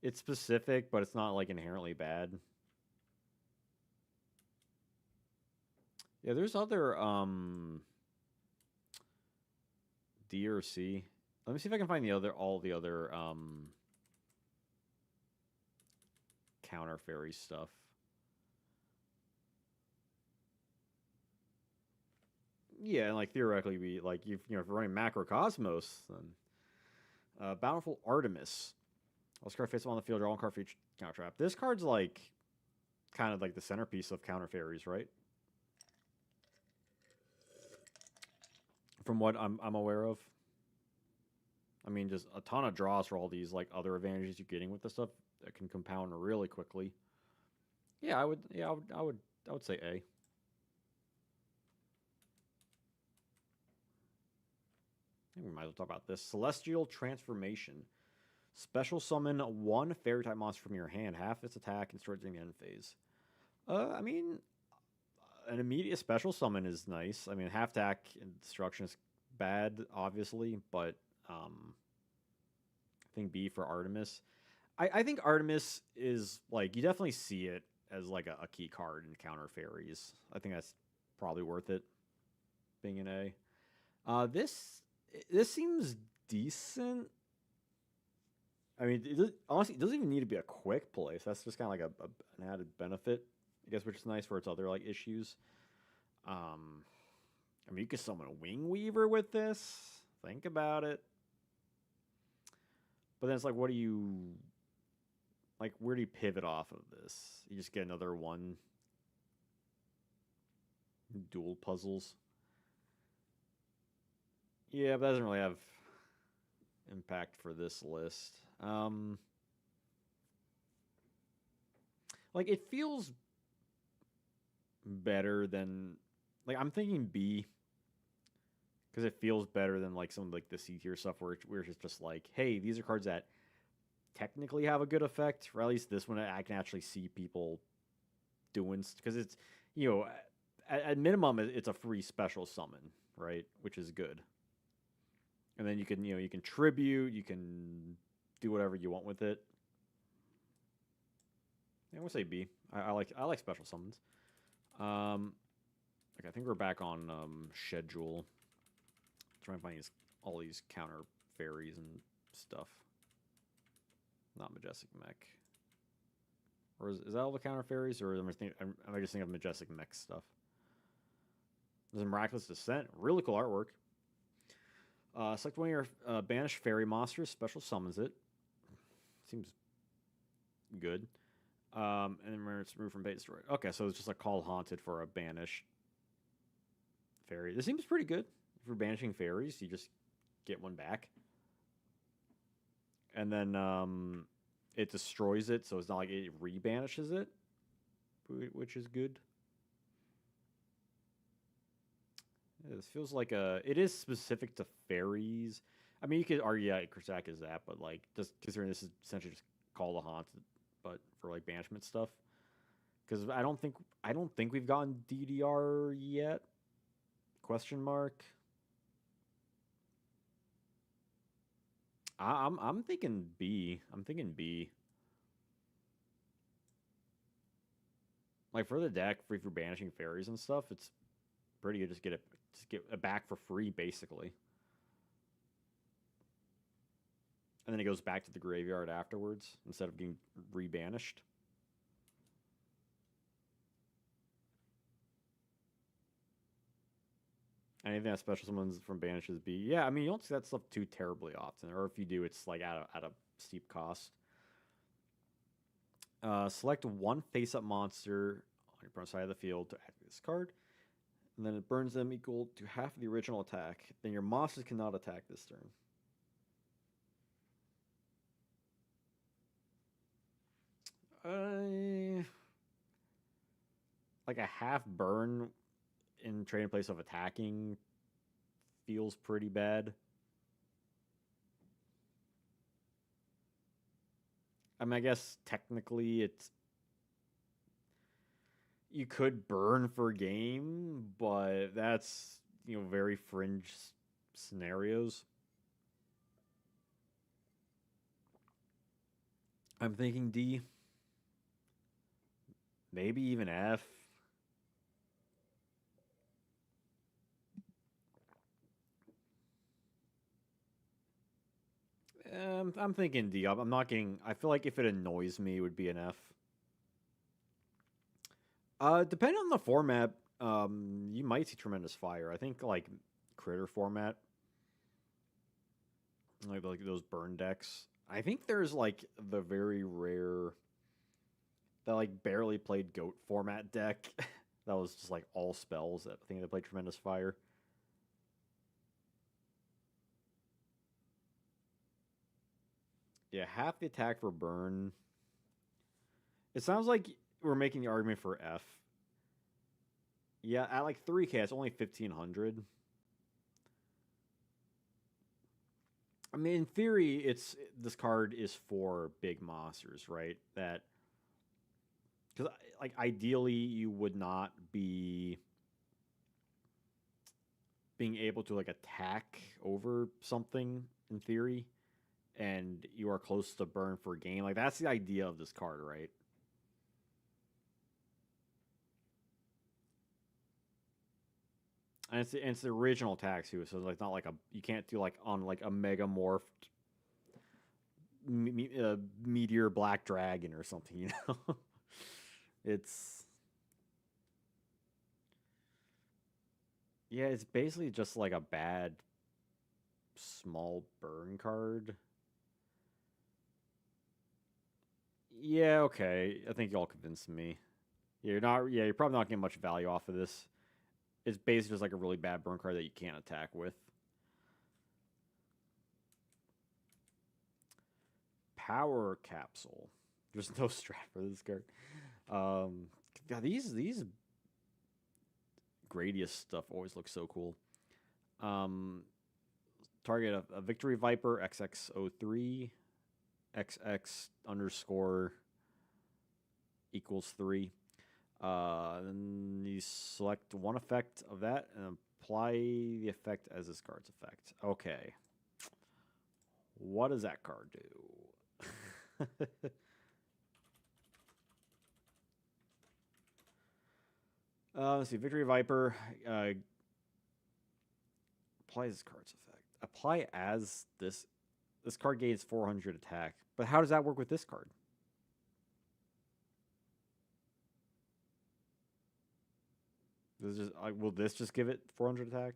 it's specific, but it's not like inherently bad. Yeah, there's other D or C. Let me see if I can find all the other counter fairy stuff. Yeah, and like theoretically, we like if you're running Macrocosmos, then Bountiful Artemis. Let's card face on the field, draw one card for each counter trap. This card's like kind of like the centerpiece of counter fairies, right? From what I'm aware of. I mean, just a ton of draws for all these like other advantages you're getting with this stuff that can compound really quickly. Yeah, I would say A. We might as well talk about this. Celestial Transformation. Special summon 1 fairy type monster from your hand, half its attack, and start during the end phase. I mean, an immediate special summon is nice. I mean, half attack and destruction is bad, obviously, but I think B for Artemis. I think Artemis is like you definitely see it as like a key card in counter fairies. I think that's probably worth it being an A. This seems decent. I mean, honestly, it doesn't even need to be a quick play. So that's just kind of like an added benefit, I guess, which is nice for its other like issues. I mean, you could summon a Wing Weaver with this. Think about it. But then it's like, what do you like? Where do you pivot off of this? You just get another one. Dual puzzles. Yeah, but that doesn't really have impact for this list. Like it feels better than like I'm thinking B because it feels better than like some of like the C tier stuff where it's just like, hey, these are cards that technically have a good effect, or at least this one I can actually see people doing because it's at minimum it's a free special summon, right, which is good. And then you can tribute, you can do whatever you want with it. I'm gonna say B. I like special summons. Okay, I think we're back on schedule. Trying to find all these counter fairies and stuff. Not Majestic Mech. Or is that all the counter fairies, or am I just thinking of Majestic Mech stuff? There's a Miraculous Descent. Really cool artwork. Select one of your banished fairy monsters. Special summons it. Seems good. And then it's removed from base destroyed. Okay, so it's just a call haunted for a banished fairy. This seems pretty good. If you're banishing fairies, you just get one back. And then it destroys it, so it's not like it rebanishes it, which is good. Yeah, this feels like a. It is specific to fairies. I mean, you could argue that Krisak is that, but like, just considering this is essentially just Call the Haunt, but for like banishment stuff. Because I don't think we've gotten DDR yet. Question mark. I'm thinking B. I'm thinking B. Like for the deck, free for banishing fairies and stuff, it's pretty good. Just get it back for free, basically, and then it goes back to the graveyard afterwards instead of getting rebanished. Anything that special summons from banishes B. Yeah, I mean you don't see that stuff too terribly often, or if you do, it's like at a steep cost. Select one face-up monster on your front side of the field to activate this card, and then it burns them equal to half of the original attack. Then your monsters cannot attack this turn. Uh, like a half burn in trading place of attacking feels pretty bad. I mean, I guess technically it's you could burn for game, but that's very fringe scenarios. I'm thinking D, maybe even F. I'm thinking D. I'm not getting. I feel like if it annoys me, it would be an F. Depending on the format, you might see tremendous fire. I think like critter format, like those burn decks. I think there's like the very rare, that like barely played goat format deck that was just like all spells. That I think they played tremendous fire. Yeah, half the attack for burn. It sounds like we're making the argument for F. Yeah, at like 3K, it's only 1,500. I mean, in theory, it's this card is for big monsters, right? That because like ideally you would not be being able to like attack over something in theory, and you are close to burn for game. Like that's the idea of this card, right? And it's the original attack too, so it's like not like a you can't do like on like a mega morphed meteor black dragon or something, it's yeah, it's basically just like a bad small burn card. Yeah, okay. I think y'all convinced me. You're not. Yeah, you're probably not getting much value off of this. It's basically just like a really bad burn card that you can't attack with. Power capsule. There's no strat for this card. God, these Gradius stuff always looks so cool. Um, target a Victory Viper XX03 XX underscore equals 3. Then you select one effect of that and apply the effect as this card's effect. Okay. What does that card do? Let's see. Victory Viper. Apply this card's effect. Apply as this. This card gains 400 attack. But how does that work with this card? Will this just give it 400 attack?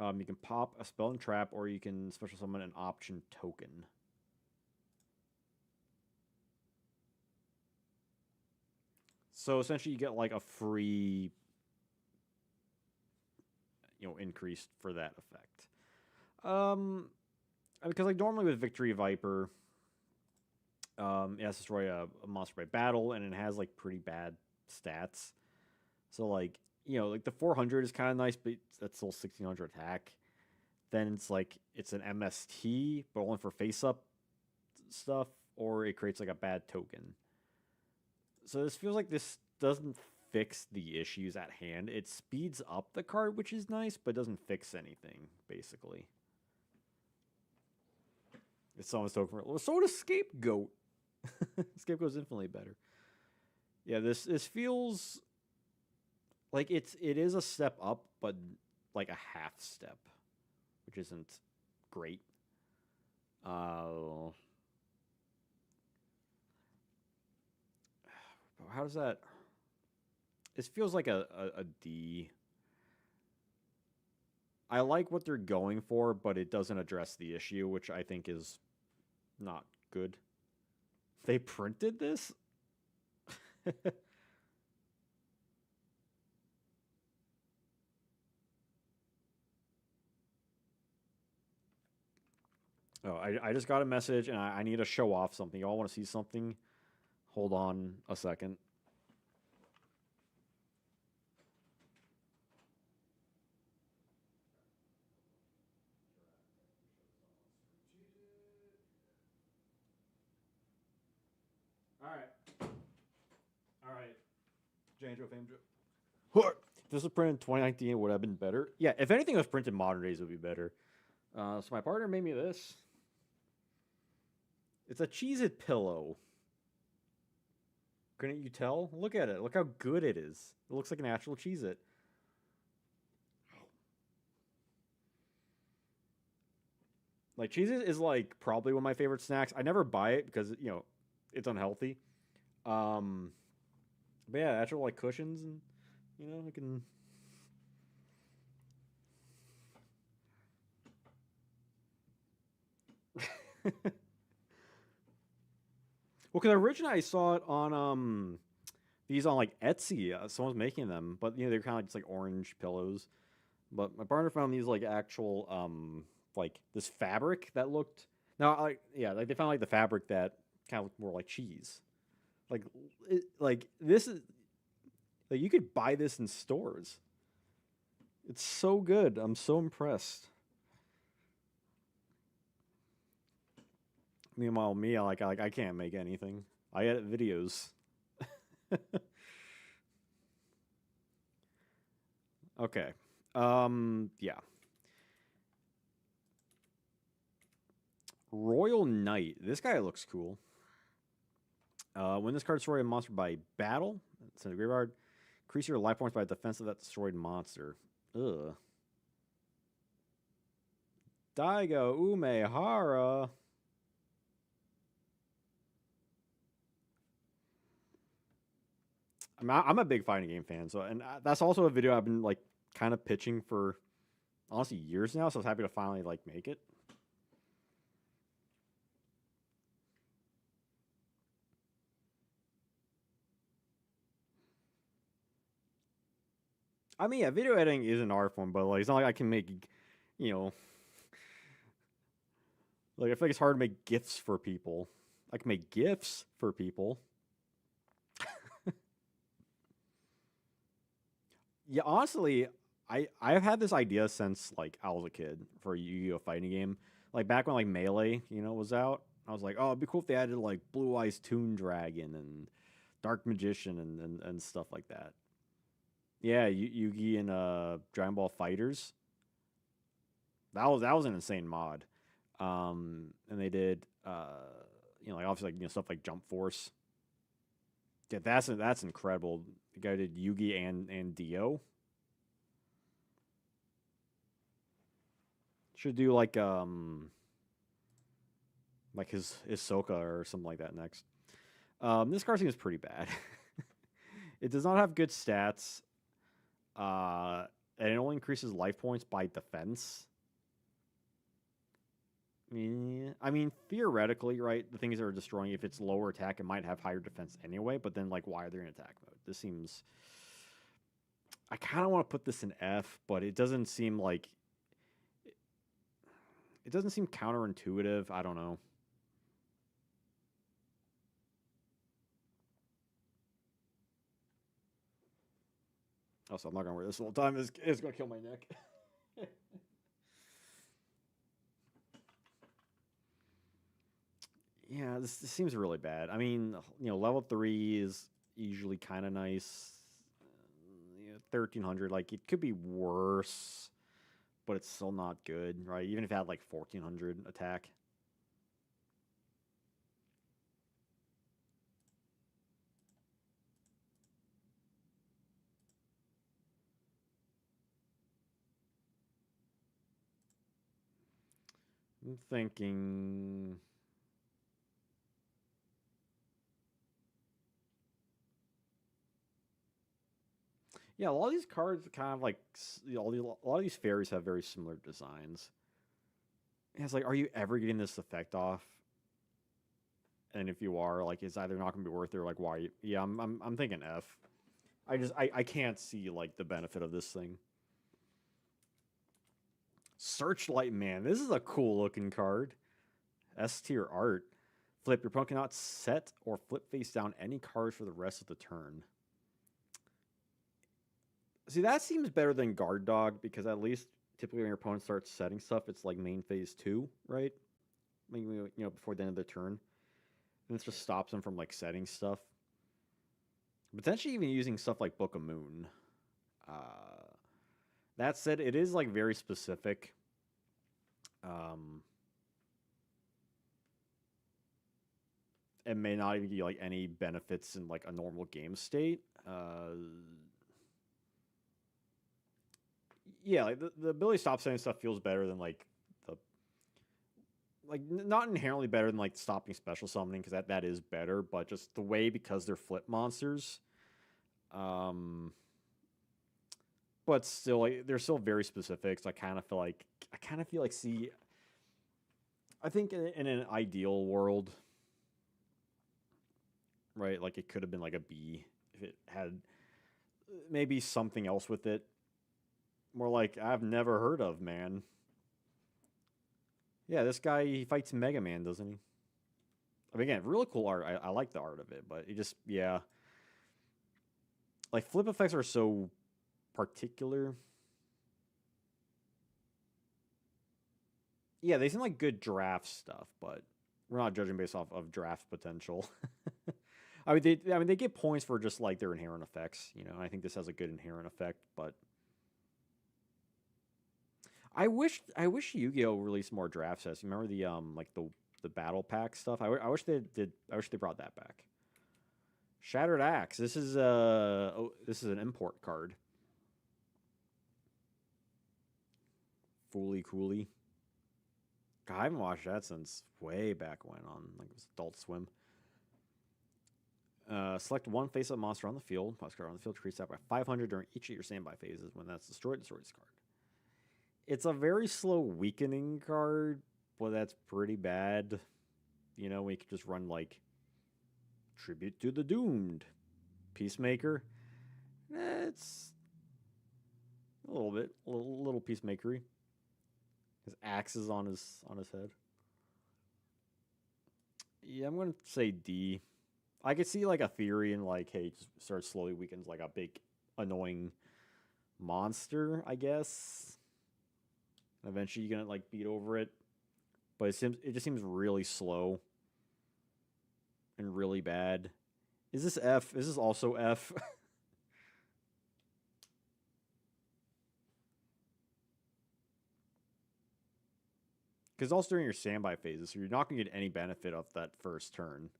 You can pop a spell and trap, or you can special summon an option token. So essentially, you get like a free, increase for that effect. Because like normally with Victory Viper, it has to destroy a monster by battle, and it has like pretty bad stats. So like like the 400 is kind of nice, but that's still 1600 attack. Then it's like it's an MST, but only for face up stuff, or it creates like a bad token. So this feels like this doesn't fix the issues at hand. It speeds up the card, which is nice, but doesn't fix anything, basically. It's someone's token for so does Scapegoat. Scapegoat's infinitely better. Yeah, this feels like it is a step up, but like a half step, which isn't great. How does that? It feels like a D. I like what they're going for, but it doesn't address the issue, which I think is not good. They printed this? Oh, I just got a message and I need to show off something. Y'all want to see something? Hold on a second. All right. All right. Janjo Fame Joe. If this was printed in 2019, it would have been better. Yeah, if anything was printed modern days, it would be better. So my partner made me this. It's a Cheez-It pillow. Couldn't you tell? Look at it. Look how good it is. It looks like an actual Cheez-It. Like Cheez-It is like probably one of my favorite snacks. I never buy it because it's unhealthy. Um, but yeah, actual like cushions and I can. Well, because originally I saw it on these on like Etsy. Someone's making them, but they're kind of like just like orange pillows. But my partner found these like actual like this fabric that looked like they found like the fabric that kind of looked more like cheese. Like this is like you could buy this in stores. It's so good. I'm so impressed. Meanwhile, me, I can't make anything. I edit videos. Okay. Yeah. Royal Knight. This guy looks cool. When this card destroys a monster by battle, it's in the graveyard. Increase your life points by defense of that destroyed monster. Ugh. Daigo Umehara. I'm a big fighting game fan, and that's also a video I've been like kind of pitching for honestly years now. So I was happy to finally like make it. I mean, yeah, video editing is an art form, but like it's not like I can make, you know, like I feel like it's hard to make gifs for people. I can make gifs for people. Yeah, honestly, I've had this idea since like I was a kid for a Yu-Gi-Oh fighting game. Like back when like Melee, was out. I was like, oh, it'd be cool if they added like Blue Eyes Toon Dragon and Dark Magician and stuff like that. Yeah, Yugi and Dragon Ball Fighters. That was an insane mod. And they did like obviously like stuff like Jump Force. Yeah, that's incredible. The guy did Yugi and Dio. Should do like his Hisoka or something like that next. This card seems pretty bad. It does not have good stats. And it only increases life points by defense. I mean, theoretically, right? The things that are destroying, if it's lower attack, it might have higher defense anyway. But then, like, why are they in attack mode? This seems. I kind of want to put this in F, but it doesn't seem like. It doesn't seem counterintuitive. I don't know. Also, I'm not gonna wear this all the time. It's gonna kill my neck. Yeah, this seems really bad. I mean, level 3 is usually kind of nice. 1300, like, it could be worse, but it's still not good, right? Even if it had like 1400 attack. I'm thinking. Yeah, a lot of these cards kind of like a lot of these fairies have very similar designs. And it's like, are you ever getting this effect off? And if you are, like, it's either not going to be worth it or like, why? Yeah, I'm thinking F. I can't see like the benefit of this thing. Searchlight Man. This is a cool looking card. S tier art. Flip. Your opponent cannot set or flip face down any cards for the rest of the turn. See, that seems better than Guard Dog because at least typically when your opponent starts setting stuff, it's like main phase 2, right? Maybe, before the end of the turn. And this just stops them from like setting stuff. Potentially even using stuff like Book of Moon. That said, it is like very specific. It may not even give like any benefits in like a normal game state. Yeah, like the ability to stop setting stuff feels better than like the not inherently better than like stopping special summoning because that is better, but just the way because they're flip monsters. But still, like, they're still very specific. So I kind of feel like see. I think in an ideal world, right? Like it could have been like a B if it had maybe something else with it. More like I've never heard of, man. Yeah, this guy he fights Mega Man, doesn't he? I mean, again, really cool art. I like the art of it, but it just like flip effects are so particular. Yeah, they seem like good draft stuff, but we're not judging based off of draft potential. They get points for just like their inherent effects, I think this has a good inherent effect, but I wish Yu-Gi-Oh released more draft sets. You remember the like the battle pack stuff? I wish they did. I wish they brought that back. Shattered Axe. This is an import card. Fooly Cooly. God, I haven't watched that since way back when on like it was Adult Swim. Select one face-up monster on the field. Plus card on the field decrease that by 500 during each of your standby phases. When that's destroyed, destroy this card. It's a very slow weakening card, but that's pretty bad. We could just run like Tribute to the Doomed, Peacemaker. It's a little peacemakery. His axe is on his head. Yeah, I'm gonna say D. I could see like a theory in like, hey, just start slowly weakens like a big annoying monster, I guess. Eventually, you're gonna like beat over it, but it just seems really slow and really bad. Is this F? Is this also F? Because also during your standby phases, so you're not gonna get any benefit of that first turn.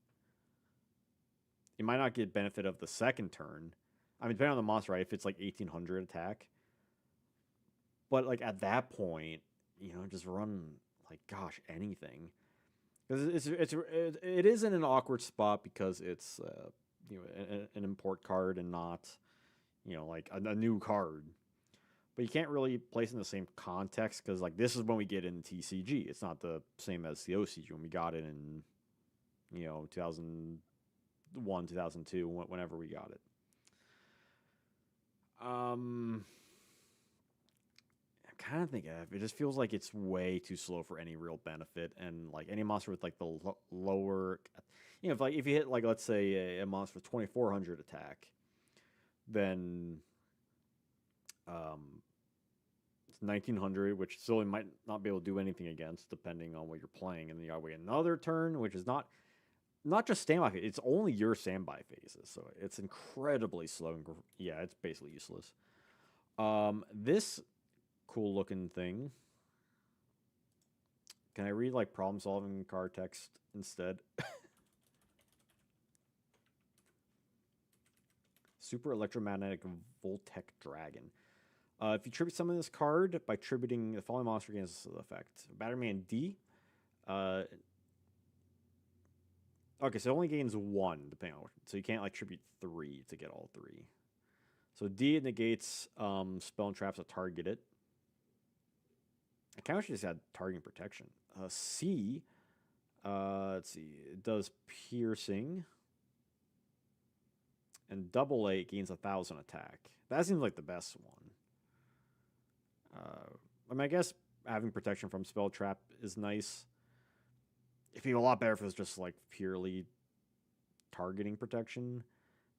You might not get benefit of the second turn. I mean, depending on the monster, right? If it's like 1800 attack, but like at that point, just run like gosh anything, because it is in an awkward spot because it's an import card and not like a new card. But you can't really place it in the same context because like this is when we get in TCG. It's not the same as the OCG when we got it in 2001, 2002, whenever we got it. I'm kind of thinking it just feels like it's way too slow for any real benefit, and like any monster with like the lower, if you hit like let's say a monster with 2400 attack, then It's 1900, which still might not be able to do anything against, depending on what you're playing. And then you gotta wait another turn, which is not just standby phase, it's only your standby phases. So it's incredibly slow. And yeah, it's basically useless. This cool looking thing. Can I read like problem solving card text instead? Super Electromagnetic Voltec Dragon. If you tribute summon this card by tributing the following monster against the effect: Batterman D. Okay, so it only gains 1 depending on, so you can't like tribute 3 to get all 3. So D negates spell and traps that target it. I kind of just had targeting protection. C, let's see, it does piercing. And double A gains 1,000 attack. That seems like the best one. I mean, I guess having protection from spell trap is nice. It'd be a lot better if it was just like purely targeting protection.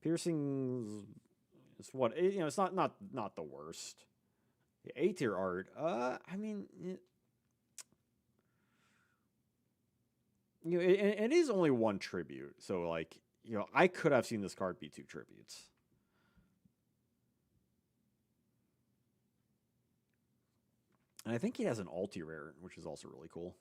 Piercing is what, it's not the worst. A tier art. I mean, it is only 1 tribute, so like, I could have seen this card be 2 tributes. And I think he has an ulti rare, which is also really cool.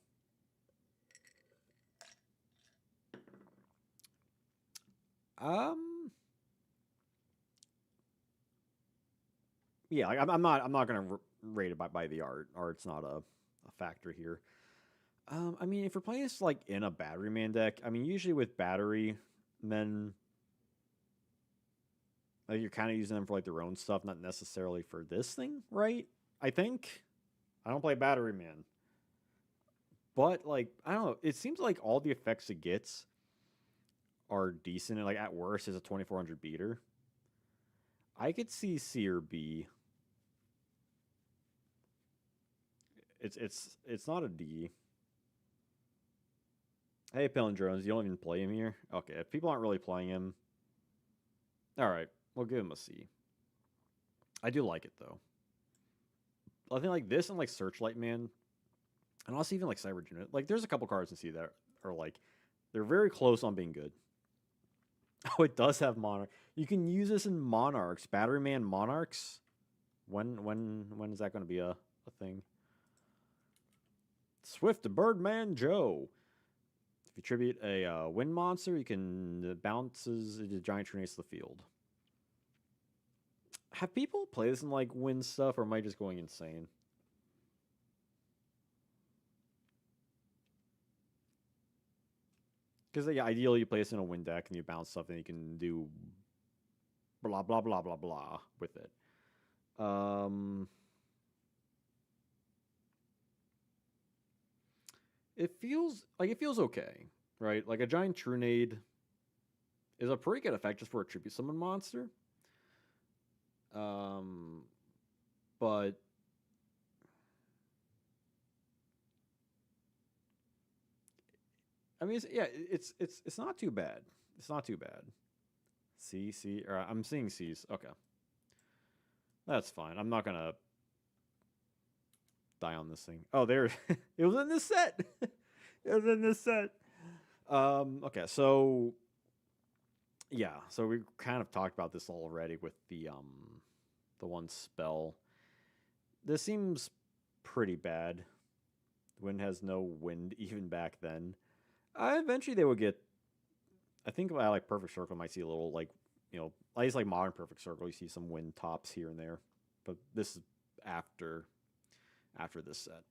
Yeah, like I'm not gonna rate it by the art. Art's not a factor here. I mean, if you're playing this like in a battery man deck, I mean, usually with battery men, like, you're kind of using them for like their own stuff, not necessarily for this thing, right? I think. I don't play battery man, but like I don't know. It seems like all the effects it gets are decent, and like at worst is a 2400 beater. I could see C or B. It's not a D. Hey, Palindrones, you don't even play him here? Okay, if people aren't really playing him, alright, we'll give him a C. I do like it, though. I think like this and like Searchlight Man, and also even like Cyber Unit, like there's a couple cards in C that are like, they're very close on being good. Oh, it does have Monarch. You can use this in Monarchs. Battery Man Monarchs. When is that going to be a thing? Swift Birdman Joe. If you tribute a wind monster, you can bounces a giant tornado to the field. Have people play this in like wind stuff, or am I just going insane? Because yeah, ideally you play this in a wind deck and you bounce stuff and you can do blah blah blah blah blah with it. It feels okay, right? Like a giant Trunade is a pretty good effect just for a tribute summon monster. But I mean, it's not too bad. It's not too bad. C, or I'm seeing C's. Okay, that's fine. I'm not gonna die on this thing. Oh, there, it was in this set. It was in this set. Okay, so yeah, so we kind of talked about this already with the one spell. This seems pretty bad. Wind has no wind even back then. Eventually they would get. I think I like Perfect Circle might see a little like, at least like Modern Perfect Circle, you see some wind tops here and there, but this is after this set.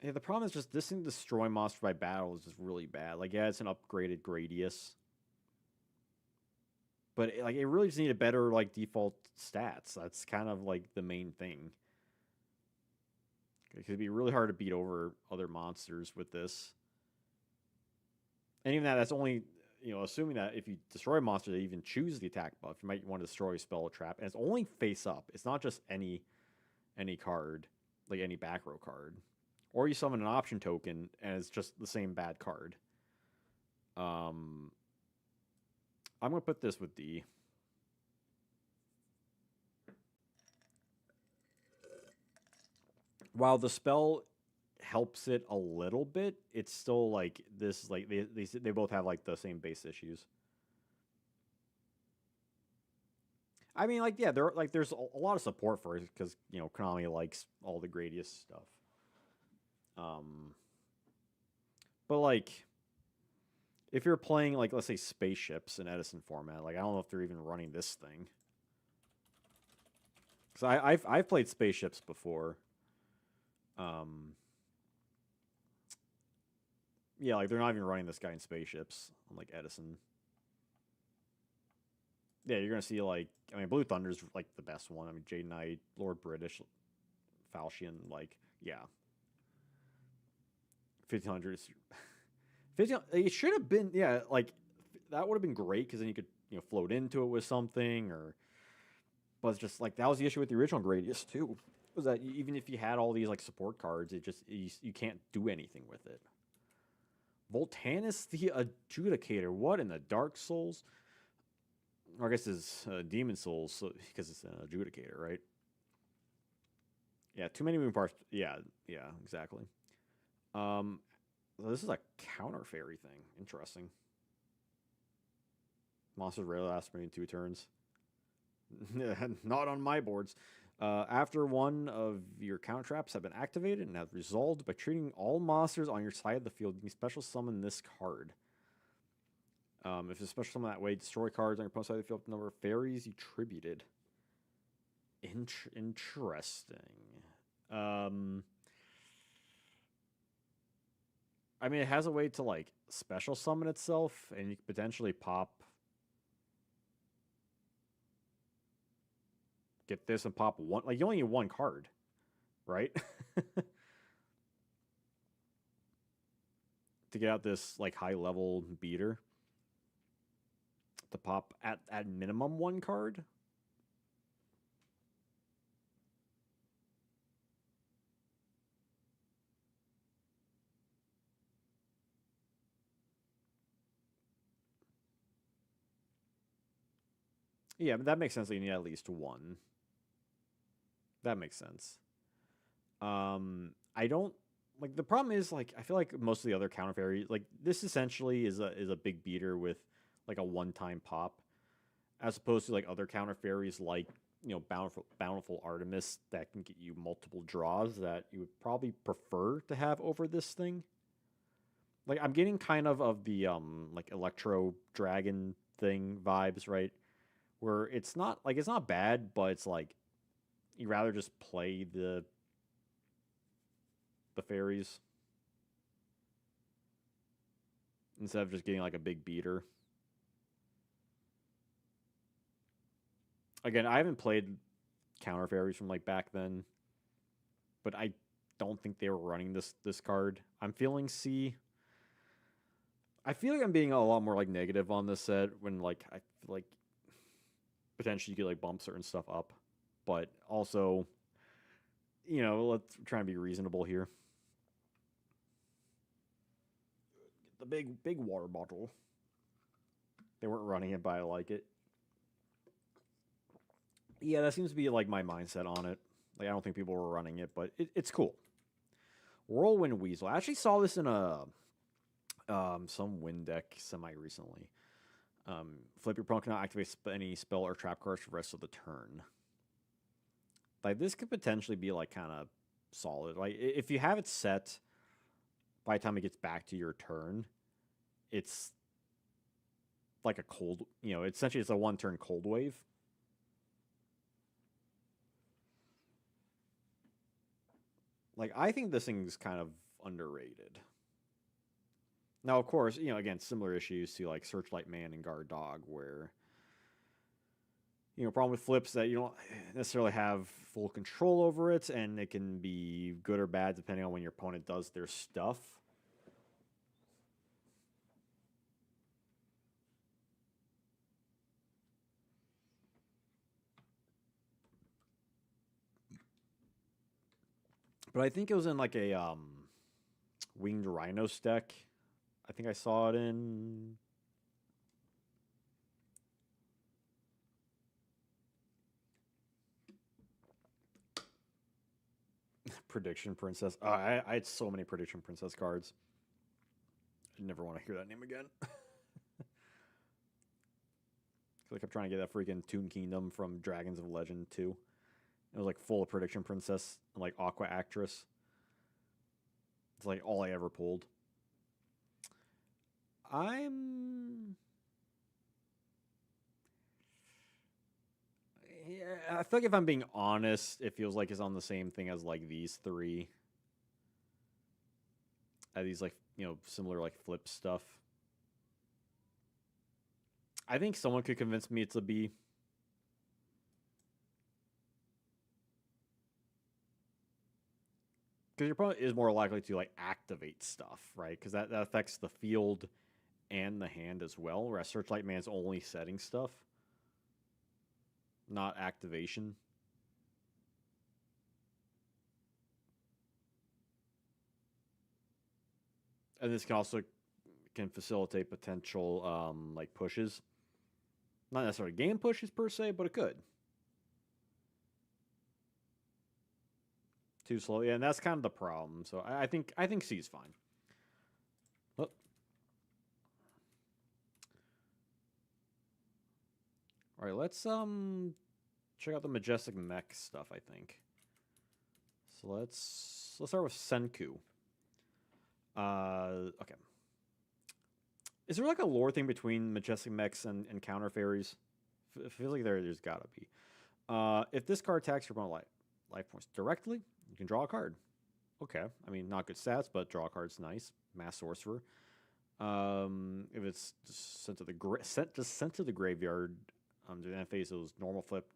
Yeah, the problem is just this thing destroy monster by battle is just really bad. Like, yeah, it's an upgraded Gradius, but it really just needed better like default stats. That's kind of like the main thing. It could be really hard to beat over other monsters with this, and even that's only assuming that if you destroy a monster, they even choose the attack buff. You might want to destroy a spell or trap, and it's only face up. It's not just any card, like any back row card. or you summon an option token and it's just the same bad card. I'm gonna put this with D. While the spell helps it a little bit, it's still like this. Like they both have like the same base issues. I mean, like, yeah, there's a lot of support for it because Konami likes all the Gradius stuff. Um, but like, if you're playing like let's say spaceships in Edison format, like I don't know if they're even running this thing. Because I've played spaceships before. Yeah, like they're not even running this guy in spaceships, unlike Edison. Yeah, you're gonna see like Blue Thunder's like the best one. I mean Jade Knight, Lord British, Falchion, like yeah. 1500 50 it should have been yeah, like that would have been great because then you could float into it with something or but it's just like that was the issue with the original Gradius too. Was that even if you had all these like support cards, it just you can't do anything with it. Voltanus the Adjudicator. What in the Dark Souls? Or I guess it's Demon Souls so, because it's an Adjudicator, right? Yeah, too many moving parts. Yeah, exactly. So this is a counter fairy thing. Interesting. Monsters rarely last more than 2 turns. Not on my boards. After one of your counter traps have been activated and have resolved by treating all monsters on your side of the field, you can special summon this card. If it's special summon that way, destroy cards on your opponent's side of the field with the number of fairies you tributed. Interesting. I mean, it has a way to like special summon itself, and you can potentially get this and pop one. Like you only need 1 card, right? To get out this like high level beater. To pop at minimum 1 card. Yeah, but that makes sense that you need at least 1. That makes sense. I don't like the problem is like I feel like most of the other counter fairies like this essentially is a big beater with like a one-time pop, as opposed to like other counter fairies like bountiful Artemis that can get you multiple draws that you would probably prefer to have over this thing. Like I'm getting kind of the like Electro Dragon thing vibes, right? Where it's not bad, but it's like you rather just play the fairies instead of just getting like a big beater. Again, I haven't played counter fairies from like back then, but I don't think they were running this card. I'm feeling C. I feel like I'm being a lot more like negative on this set when like I feel like potentially you could like bump certain stuff up, but also let's try and be reasonable here. The big water bottle. They weren't running it, but I like it. Yeah, that seems to be like my mindset on it. Like I don't think people were running it, but it's cool. Whirlwind Weasel. I actually saw this in a some wind deck semi recently. Flip your opponent cannot activate any spell or trap cards for the rest of the turn. Like this could potentially be like kind of solid. Like if you have it set by the time it gets back to your turn, it's like a cold. Essentially it's a 1-turn cold wave. Like I think this thing's kind of underrated. Now, of course, again, similar issues to like Searchlight Man and Guard Dog, where problem with flips that you don't necessarily have full control over it, and it can be good or bad depending on when your opponent does their stuff. But I think it was in like a Winged Rhinos deck. I think I saw it in. Prediction Princess. Oh, I had so many Prediction Princess cards. I never want to hear that name again. I kept trying to get that freaking Toon Kingdom from Dragons of Legend too. It was like full of Prediction Princess and like Aqua Actress. It's like all I ever pulled. Yeah, I feel like if I'm being honest, it feels like it's on the same thing as like these three. These like similar like flip stuff. I think someone could convince me it's a B. Because your opponent is more likely to like activate stuff, right? Because that affects the field and the hand as well. Whereas Searchlight Man's only setting stuff, not activation. And this can also facilitate potential like pushes. Not necessarily game pushes per se, but it could. Too slow, yeah, and that's kind of the problem. So I think C is fine. Oh. All right, let's check out the Majestic Mech stuff. I think. So let's start with Senku. Okay. Is there like a lore thing between Majestic Mechs and Counter Fairies? It feels like there's gotta be. If this card attacks your opponent life points directly, you can draw a card. Okay, I mean not good stats, but draw a card's nice. Mass Sorcerer. If it's just sent to the graveyard, during that phase, it was normal flip.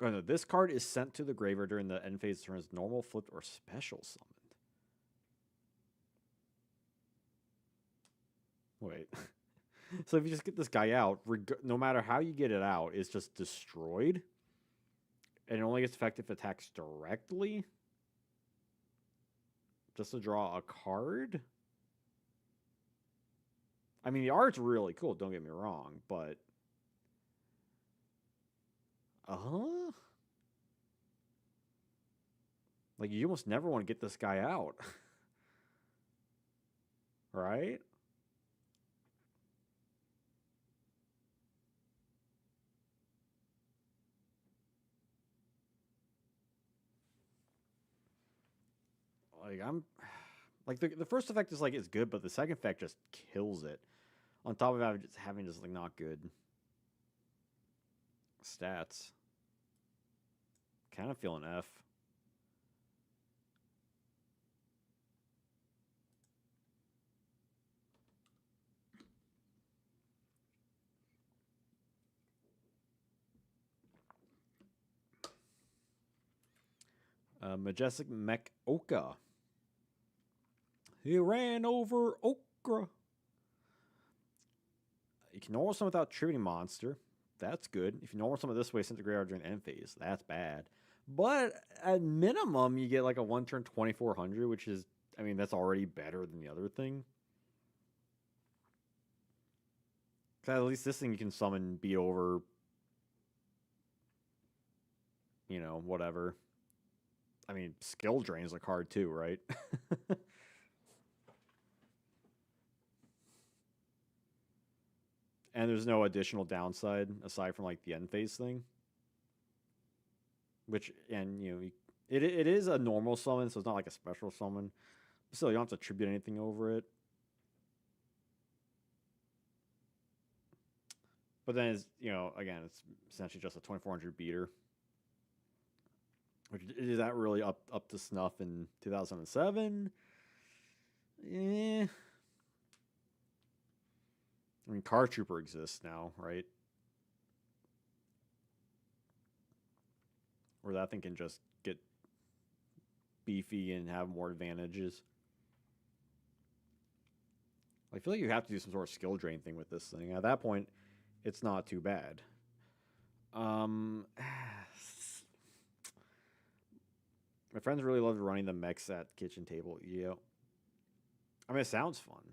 Oh, no, this card is sent to the graveyard during the end phase turn as normal flipped or special summoned. Wait. So if you just get this guy out, no matter how you get it out, it's just destroyed. And it only gets effective if it attacks directly. Just to draw a card. I mean, the art's really cool, don't get me wrong, but... Like, you almost never want to get this guy out. Right? Like, I'm... Like, the first effect is, like, it's good, but the second effect just kills it. On top of that, just having just, like, not good stats. Kind of feel an F. Majestic Mech Oka. He ran over Okra. You can normal summon without tributing monster. That's good. If you normal summon this way, sent to graveyard during end phase, that's bad. But at minimum, you get like a 1-turn 2400, which is, I mean, that's already better than the other thing. Because at least this thing you can summon, beat over, whatever. I mean, skill drain is a card too, right? And there's no additional downside aside from like the end phase thing. Which, and it is a normal summon, so it's not like a special summon. But still, you don't have to tribute anything over it. But then, again, it's essentially just a 2400 beater. Which is that really up to snuff in 2007? Eh. I mean, Car Trooper exists now, right? Where that thing can just get beefy and have more advantages. I feel like you have to do some sort of skill drain thing with this thing. At that point, it's not too bad. My friends really loved running the mechs at kitchen table. Yeah, I mean it sounds fun.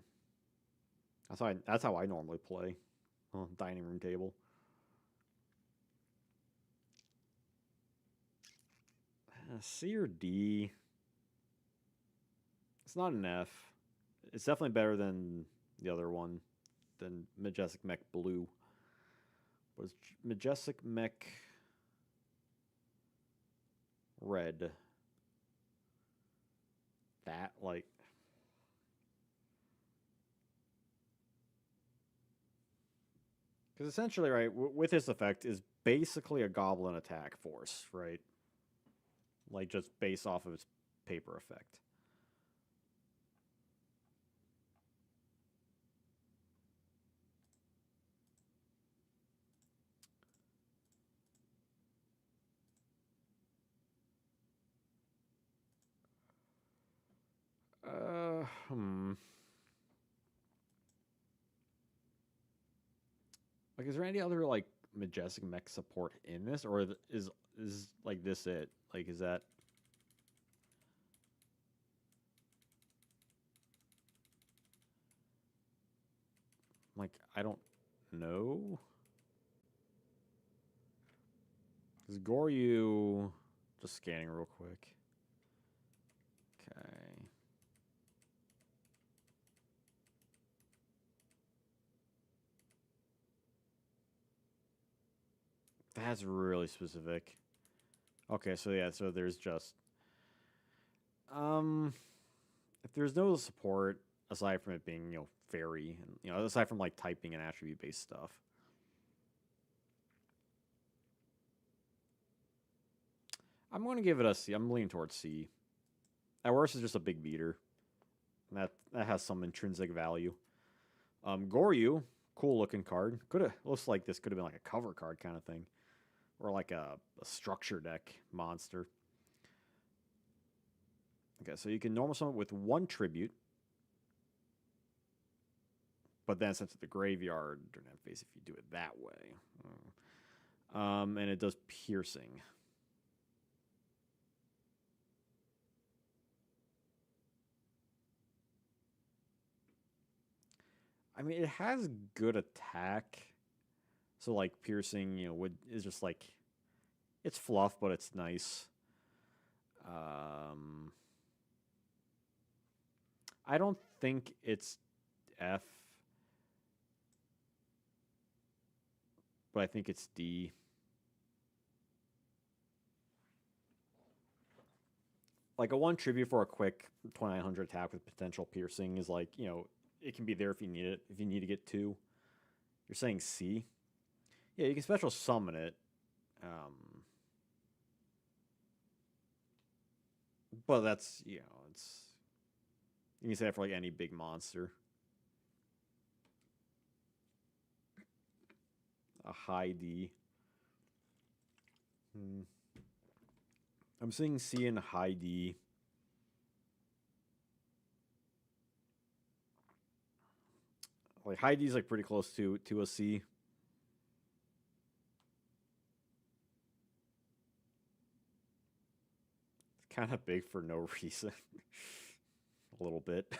That's how I normally play. Dining room table. C or D? It's not an F. It's definitely better than the other one, than Majestic Mech Blue. Was Majestic Mech Red? That like because essentially, right, with this effect is basically a goblin attack force, right? Like just based off of its paper effect. Hmm. Like, is there any other like majestic mech support in this, or is like this it? Like, is that like I don't know? Is Goryu just scanning real quick? Okay. That's really specific. Okay, so yeah, so there's just um if there's no support aside from it being, fairy and aside from like typing and attribute based stuff. I'm going to give it a C. I'm leaning towards C. At worst, it's just a big beater. That has some intrinsic value. Goryu, cool looking card. Could have looks like this could have been like a cover card kind of thing, or like a structure deck monster. Okay, so you can normal summon with one tribute, but then send to the graveyard during that phase if you do it that way. And it does piercing. I mean, it has good attack. So like piercing, is just like it's fluff, but it's nice. I don't think it's F, but I think it's D. Like a one tribute for a quick 2900 attack with potential piercing is like, it can be there if you need it. If you need to get two, you're saying C. Yeah, you can special summon it. But that's, it's you can say that for like any big monster. A high D. I'm seeing C and high D. Like high D is like pretty close to a C. It's kind of big for no reason. A little bit.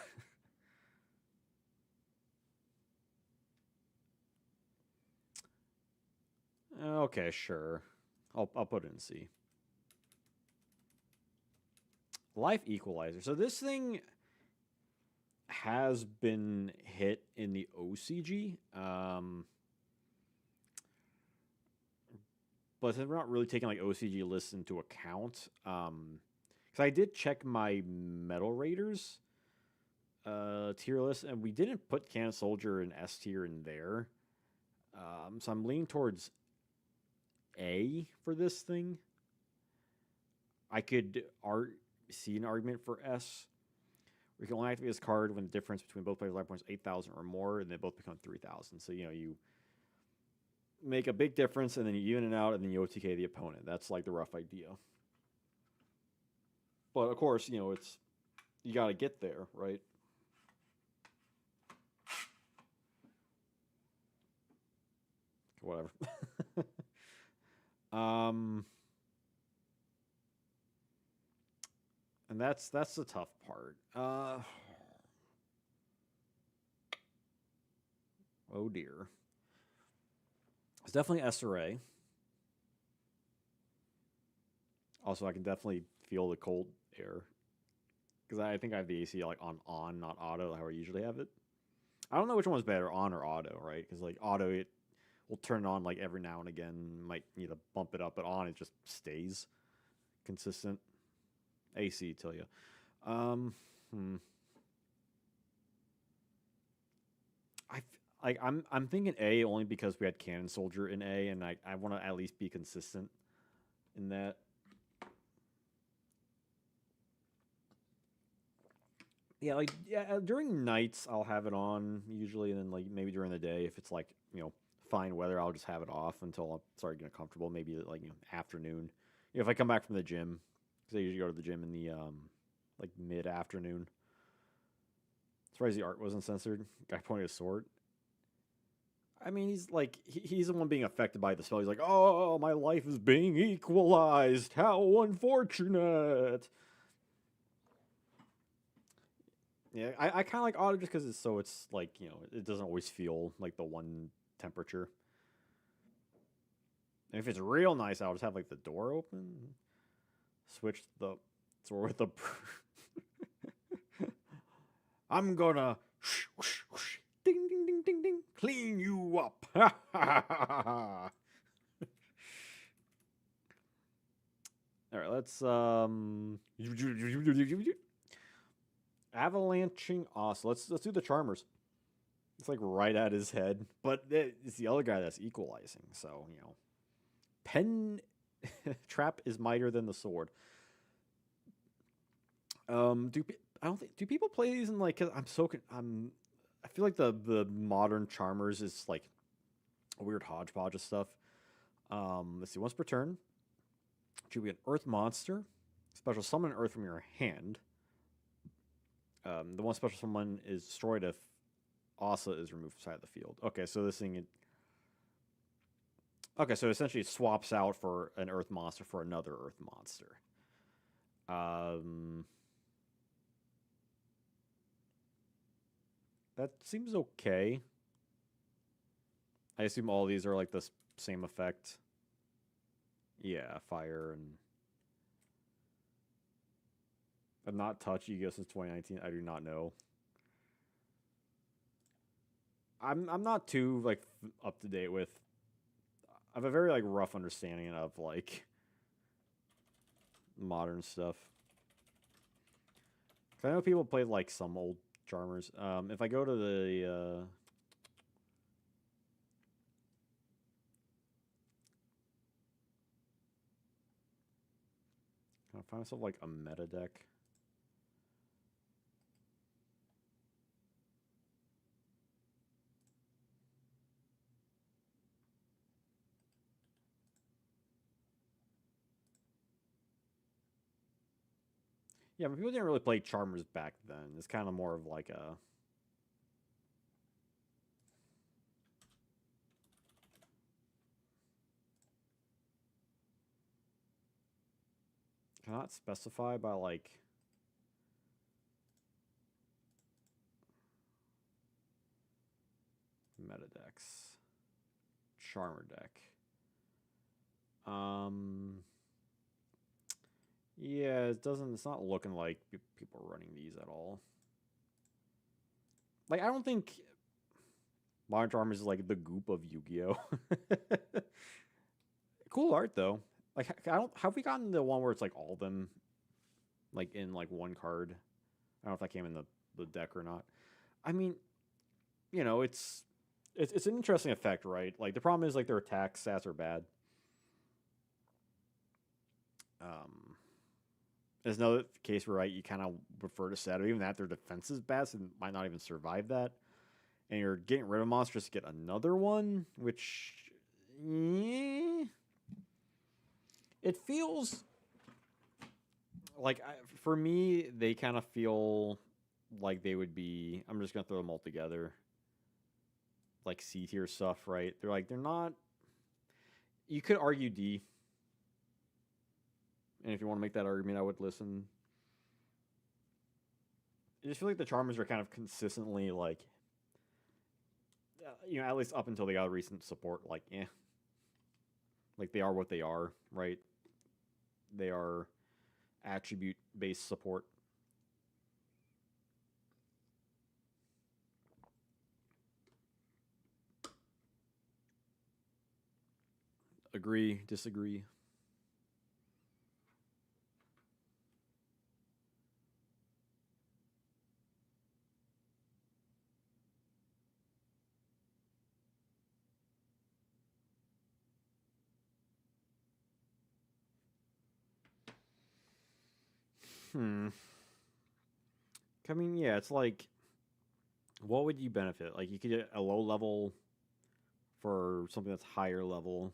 Okay, sure. I'll put it in C. Life Equalizer. So this thing has been hit in the OCG, but we're not really taking like OCG lists into account. Because I did check my Metal Raiders tier list, and we didn't put Can Soldier and S tier in there. So I'm leaning towards A for this thing. I could see an argument for S. We can only activate this card when the difference between both players' life points is 8,000 or more, and they both become 3,000. So, you make a big difference, and then you even it out, and then you OTK the opponent. That's like the rough idea. But of course, it's you got to get there, right? Whatever. um, And that's the tough part. Oh dear. It's definitely SRA. Also, I can definitely feel the cold air because I think I have the AC like on, not auto, how I usually have it. I don't know which one's better, on or auto, right? Because like auto, it will turn on like every now and again. Might need to bump it up, but on it just stays consistent. AC, tell you. Um, hmm. I like I'm thinking A only because we had Cannon Soldier in A, and I want to at least be consistent in that. Yeah, like during nights I'll have it on usually, and then like maybe during the day if it's like fine weather, I'll just have it off until I start getting comfortable. Maybe like afternoon. If I come back from the gym, because I usually go to the gym in the like mid afternoon. Surprised the art wasn't censored. Guy pointed a sword. I mean, he's like he's the one being affected by the spell. He's like, oh, my life is being equalized. How unfortunate. Yeah, I kind of like auto just because it's like it doesn't always feel like the one temperature. And if it's real nice, I'll just have like the door open, switch the door with the. I'm gonna ding ding ding ding ding clean you up. All right, let's avalanching awesome. Let's do the charmers. It's like right at his head, but it's the other guy that's equalizing. So pen trap is mightier than the sword. Do I don't think do people play these in like? 'Cause I feel like the modern charmers is like a weird hodgepodge of stuff. Let's see. Once per turn, should be an earth monster. Special summon an earth from your hand. The one special summon is destroyed if Asa is removed from the side of the field. Okay, so this thing. Okay, so essentially it swaps out for an earth monster for another earth monster. That seems okay. I assume all these are like the same effect. Yeah, fire and I've not touched Yu-Gi-Oh since 2019. I do not know. I'm not too like up to date with. I have a very like rough understanding of like modern stuff. I know people played like some old charmers. If I go to the can I find myself like a meta deck? Yeah, but people didn't really play charmers back then. It's kind of more of like a cannot specify by like meta decks. Charmer deck. Yeah, it doesn't. It's not looking like people are running these at all. Like, I don't think Modern Charmers is like the goop of Yu-Gi-Oh. Cool art though. Like, I don't. Have we gotten the one where it's like all of them, like in like one card? I don't know if that came in the deck or not. I mean, it's an interesting effect, right? Like the problem is like their attack stats are bad. There's another case where you kind of prefer to set, or even that their defense is bad, so might not even survive that. And you're getting rid of monsters to get another one, which it feels like for me they kind of feel like they would be. I'm just gonna throw them all together, like C tier stuff, right? They're not. You could argue D, and if you want to make that argument, I would listen. I just feel like the Charmers are kind of consistently like, at least up until they got recent support, like, like they are what they are, right? They are attribute based support. Agree, disagree. Hmm. I mean, yeah, it's like, what would you benefit? Like, you could get a low level for something that's higher level,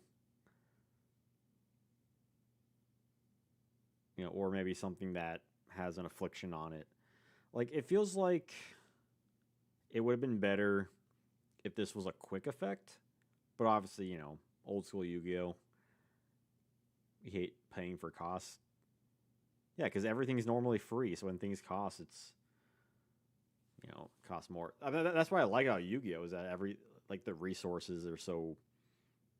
or maybe something that has an affliction on it. Like, it feels like it would have been better if this was a quick effect, but obviously, old school Yu Gi Oh! You hate paying for costs. Yeah, because everything's normally free, so when things cost, it's cost more. I mean, that's why I like how Yu Gi Oh! Is that the resources are so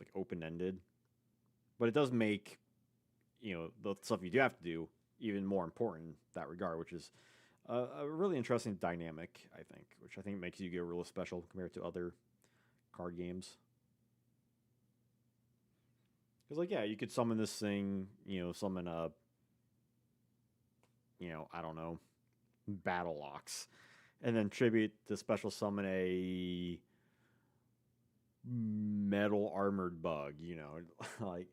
like open ended, but it does make the stuff you do have to do even more important in that regard, which is a really interesting dynamic, I think, which I think makes Yu Gi Oh! Really special compared to other card games. Because like yeah, you could summon this thing, summon a I don't know, Battle Ox, and then tribute to special summon a metal armored bug, like,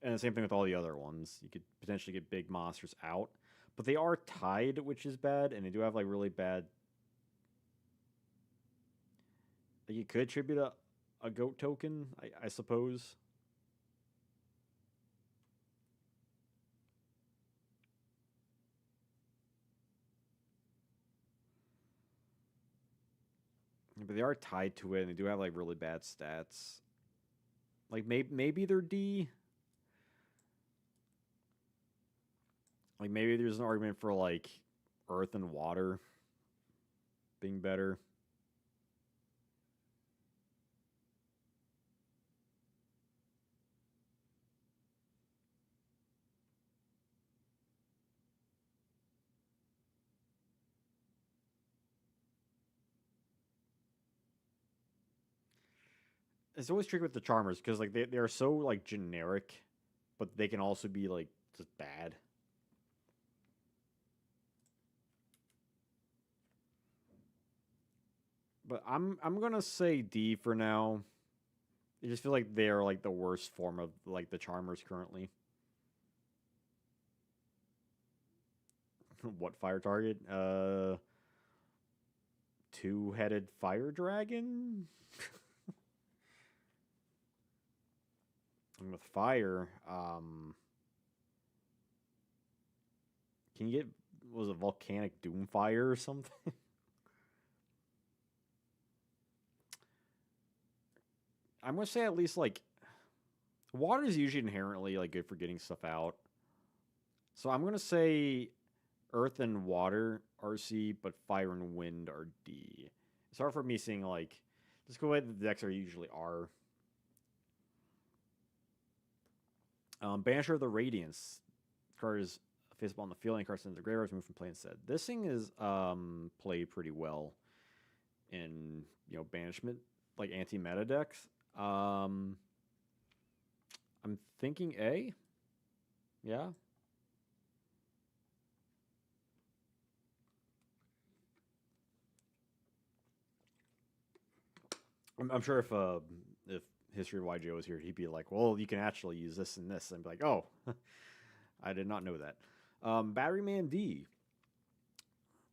and the same thing with all the other ones. You could potentially get big monsters out, but they are tied, which is bad, and they do have like really bad. Like you could tribute a goat token, I suppose. But they are tied to it, and they do have like really bad stats. Like maybe they're D. Like maybe there's an argument for like earth and water being better. It's always tricky with the Charmers because like they are so like generic, but they can also be like just bad. But I'm gonna say D for now. I just feel like they are like the worst form of like the Charmers currently. What fire target? Two-headed fire dragon. And with fire, can you get was it volcanic doomfire or something? I'm gonna say at least like water is usually inherently like good for getting stuff out. So I'm gonna say earth and water are C, but fire and wind are D. It's hard for me seeing like just go ahead the decks are usually are. Banisher of the Radiance. Card is visible on the field and card sends the graveyard removed from play instead. This thing is played pretty well in banishment like anti meta decks. I'm thinking A. Yeah. I'm sure if History of YJ was here, he'd be like, well, you can actually use this and this, and be like, oh, I did not know that. Batteryman D.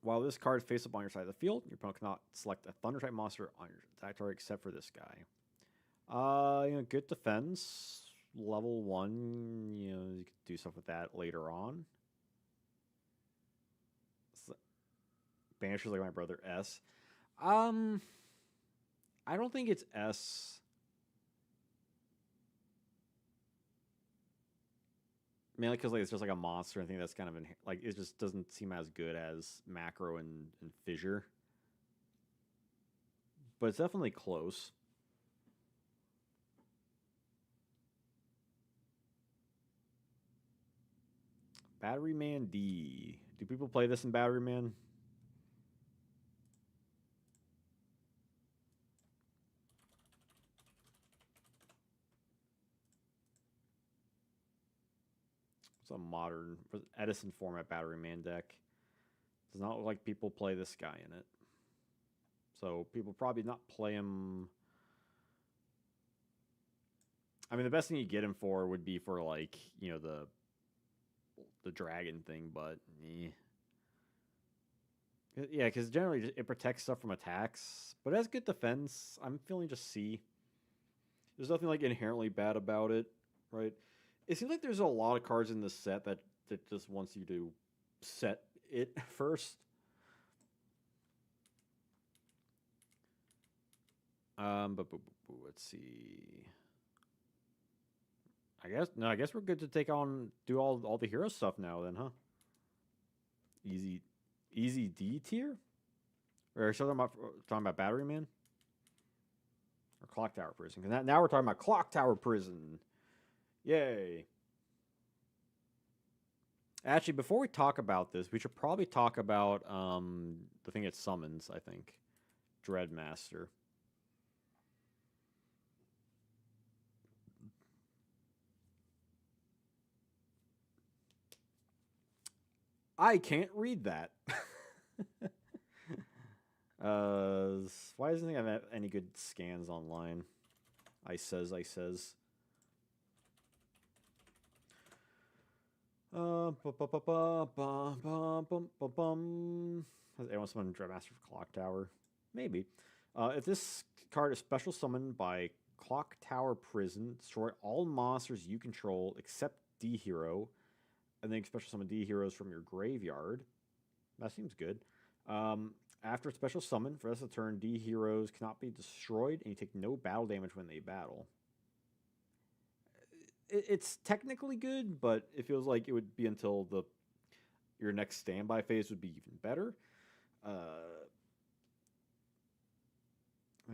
While this card is face up on your side of the field, your opponent cannot select a Thunder type monster on your attack target except for this guy. Good defense. Level 1, you could do stuff with that later on. Banisher's like my brother S. I don't think it's S. Mainly because like it's just like a monster. I think that's kind of like it just doesn't seem as good as Macro and Fissure, but it's definitely close. Battery Man D. Do people play this in Battery Man? It's a modern Edison format Battery Man deck. Does not look like people play this guy in it. So people probably not play him. I mean, the best thing you get him for would be for like the dragon thing, but yeah, because generally it protects stuff from attacks, but it has good defense. I'm feeling just C. There's nothing like inherently bad about it, right? It seems like there's a lot of cards in this set that just wants you to set it first. But let's see. I guess we're good to take on do all the hero stuff now then, huh? Easy D tier? Or talking about Battery Man? Or Clock Tower Prison? Because now we're talking about Clock Tower Prison. Yay. Actually, before we talk about this, we should probably talk about the thing it summons, I think. Dreadmaster. I can't read that. Why doesn't he have any good scans online? I says. Has anyone summoned Dreadmaster for Clock Tower? Maybe. If this card is special summoned by Clock Tower Prison, destroy all monsters you control except D Hero, and then special summon D Heroes from your graveyard. That seems good. After special summon, for the rest of the turn, D Heroes cannot be destroyed, and you take no battle damage when they battle. It's technically good, but it feels like it would be until your next standby phase would be even better.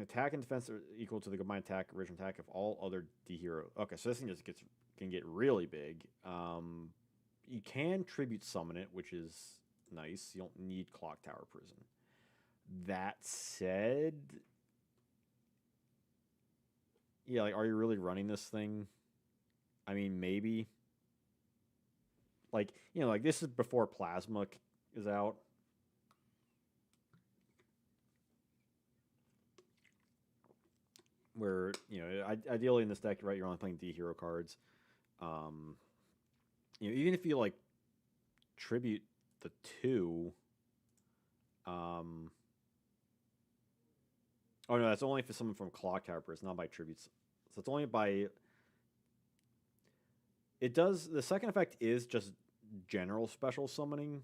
Attack and defense are equal to the combined attack, original attack of all other D hero. Okay, so this thing just can get really big. You can tribute summon it, which is nice. You don't need Clock Tower Prison. That said, yeah, like, are you really running this thing? I mean, maybe. Like, like this is before Plasma is out. Where, ideally in this deck, right, you're only playing D hero cards. Even if you like tribute the two. Oh no, that's only for someone from Clock Tower Prison, not by tributes. So it's only by. It does. The second effect is just general special summoning,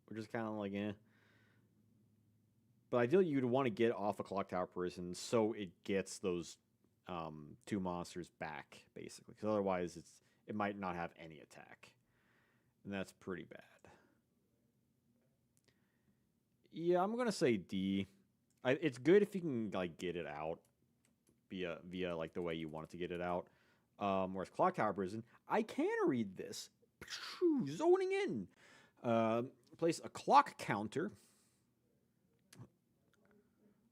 which is kind of like But ideally, you'd want to get off a Clock Tower Prison so it gets those two monsters back, basically. Because otherwise, it might not have any attack, and that's pretty bad. Yeah, I'm gonna say D. It's good if you can like get it out via like the way you want it to get it out. Whereas Clock Tower Prison, I can read this. Zoning in. Place a clock counter.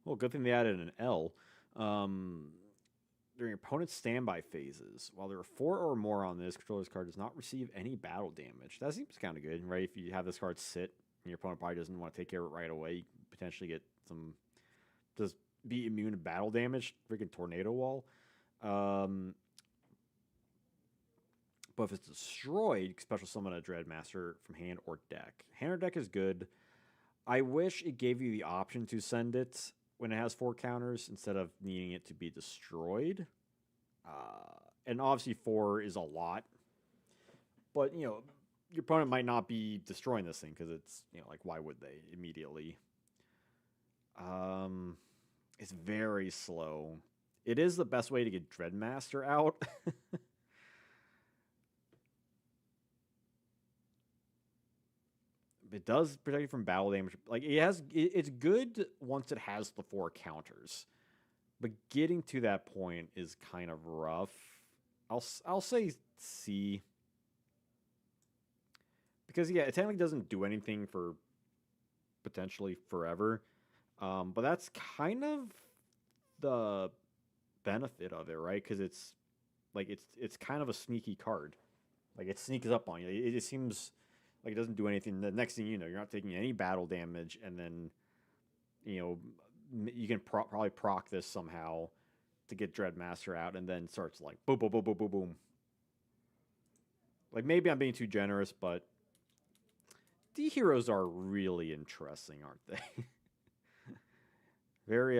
Well, good thing they added an L. During your opponent's standby phases, while there are 4 or more on this, controller's card does not receive any battle damage. That seems kind of good, right? If you have this card sit, and your opponent probably doesn't want to take care of it right away, you potentially get some. Just be immune to battle damage. Freaking Tornado Wall. But if it's destroyed, special summon a Dreadmaster from hand or deck. Hand or deck is good. I wish it gave you the option to send it when it has 4 counters instead of needing it to be destroyed. And obviously 4 is a lot. But, your opponent might not be destroying this thing because it's, like, why would they immediately? It's very slow. It is the best way to get Dreadmaster out. It does protect you from battle damage. Like it's good once it has the 4 counters, but getting to that point is kind of rough. I'll say C, because yeah, it technically doesn't do anything for potentially forever, but that's kind of the benefit of it, right? Because it's like it's kind of a sneaky card. Like it sneaks up on you. It seems like it doesn't do anything. The next thing you know, you're not taking any battle damage, and then you know you can probably proc this somehow to get Dreadmaster out, and then starts like boom, boom, boom, boom, boom, boom. Like maybe I'm being too generous, but D heroes are really interesting, aren't they? Very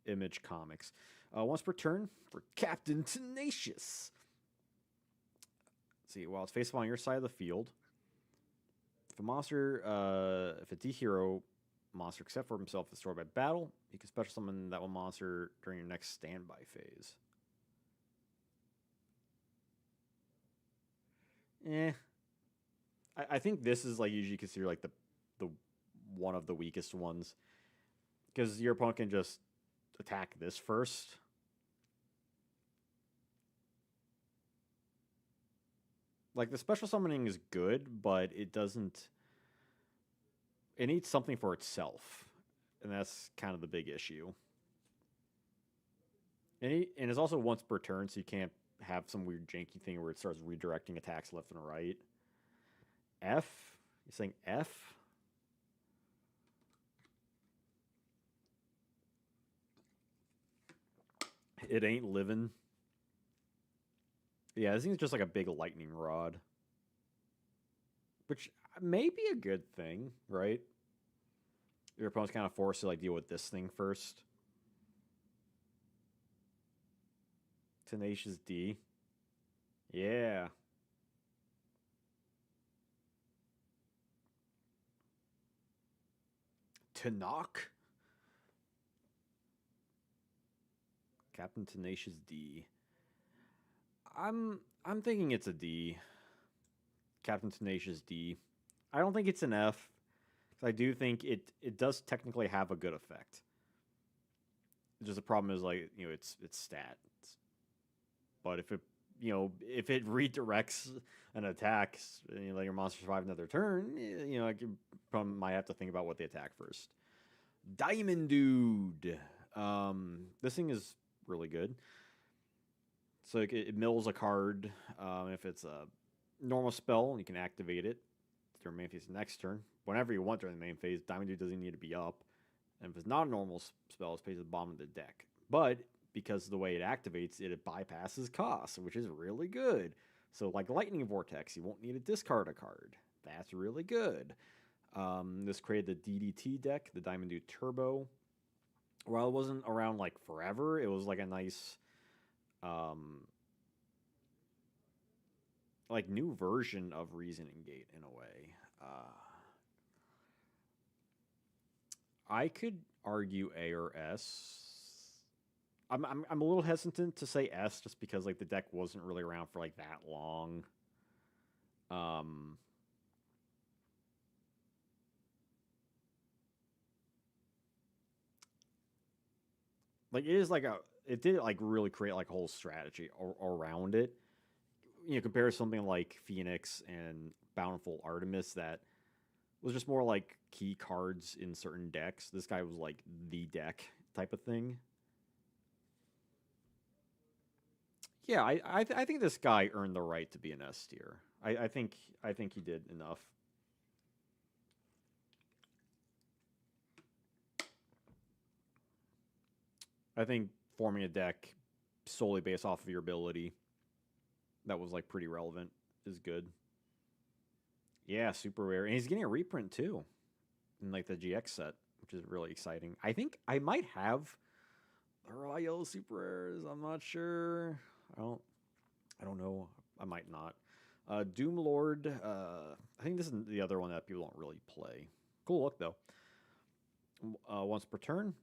Image Comics. Once per turn for Captain Tenacious. Let's see, while it's face up on your side of the field, if a monster, if a D hero monster, except for himself, is destroyed by battle, you can special summon that one monster during your next standby phase. I think this is like usually considered like the one of the weakest ones, because your opponent can just attack this first. Like the special summoning is good, but it doesn't. It needs something for itself, and that's kind of the big issue. And it's also once per turn, so you can't have some weird janky thing where it starts redirecting attacks left and right. F? You saying F? It ain't living. Yeah, this thing's just like a big lightning rod. Which may be a good thing, right? Your opponent's kind of forced to like deal with this thing first. Tenacious D. Yeah. Tanakh? Captain Tenacious D. I'm thinking it's a D. Captain Tenacious D. I don't think it's an F. I do think it does technically have a good effect. Just the problem is like it's stats. But if it redirects an attack, and you let your monster survive another turn, I might have to think about what they attack first. Diamond Dude. This thing is really good. So it mills a card. If it's a normal spell, you can activate it during main phase next turn. Whenever you want during the main phase, Diamond Dude doesn't need to be up. And if it's not a normal spell, it's placed at the bottom of the deck. But because of the way it activates, it bypasses costs, which is really good. So like Lightning Vortex, you won't need to discard a card. That's really good. This created the DDT deck, the Diamond Dude Turbo. While it wasn't around like forever, it was like a nice like new version of Reasoning Gate in a way. I could argue A or S. I'm a little hesitant to say S just because like the deck wasn't really around for like that long. Like it did like really create like a whole strategy around it. Compare to something like Phoenix and Bountiful Artemis that was just more like key cards in certain decks. This guy was like the deck type of thing. Yeah, I think this guy earned the right to be an S tier. I think he did enough. I think forming a deck solely based off of your ability that was like pretty relevant is good. Yeah, super rare, and he's getting a reprint too, in like the GX set, which is really exciting. I think I might have the raw yellow super rares. I'm not sure. I don't know. I might not. Doom Lord. I think this is the other one that people don't really play. Cool look though. Once per turn,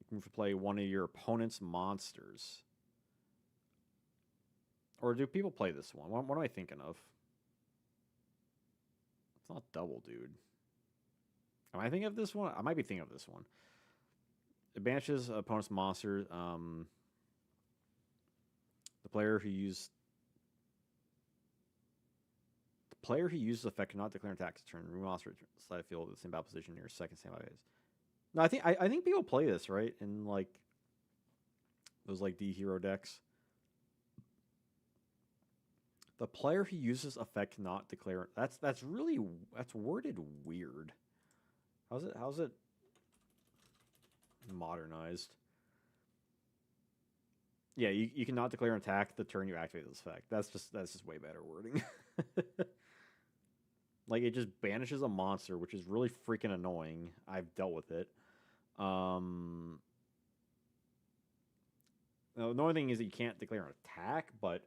you can play one of your opponent's monsters. Or do people play this one? What am I thinking of? It's not double, dude. Am I thinking of this one? I might be thinking of this one. It banishes opponent's monster. The player who uses effect cannot declare an attack this turn. Remove monster side of field with the same battle position near second standby phase. No, I think people play this, right? In like those like D hero decks. The player who uses effect cannot declare. That's worded weird. How's it modernized? Yeah, you cannot declare an attack the turn you activate this effect. That's just way better wording. Like it just banishes a monster, which is really freaking annoying. I've dealt with it. Now, the annoying thing is that you can't declare an attack, but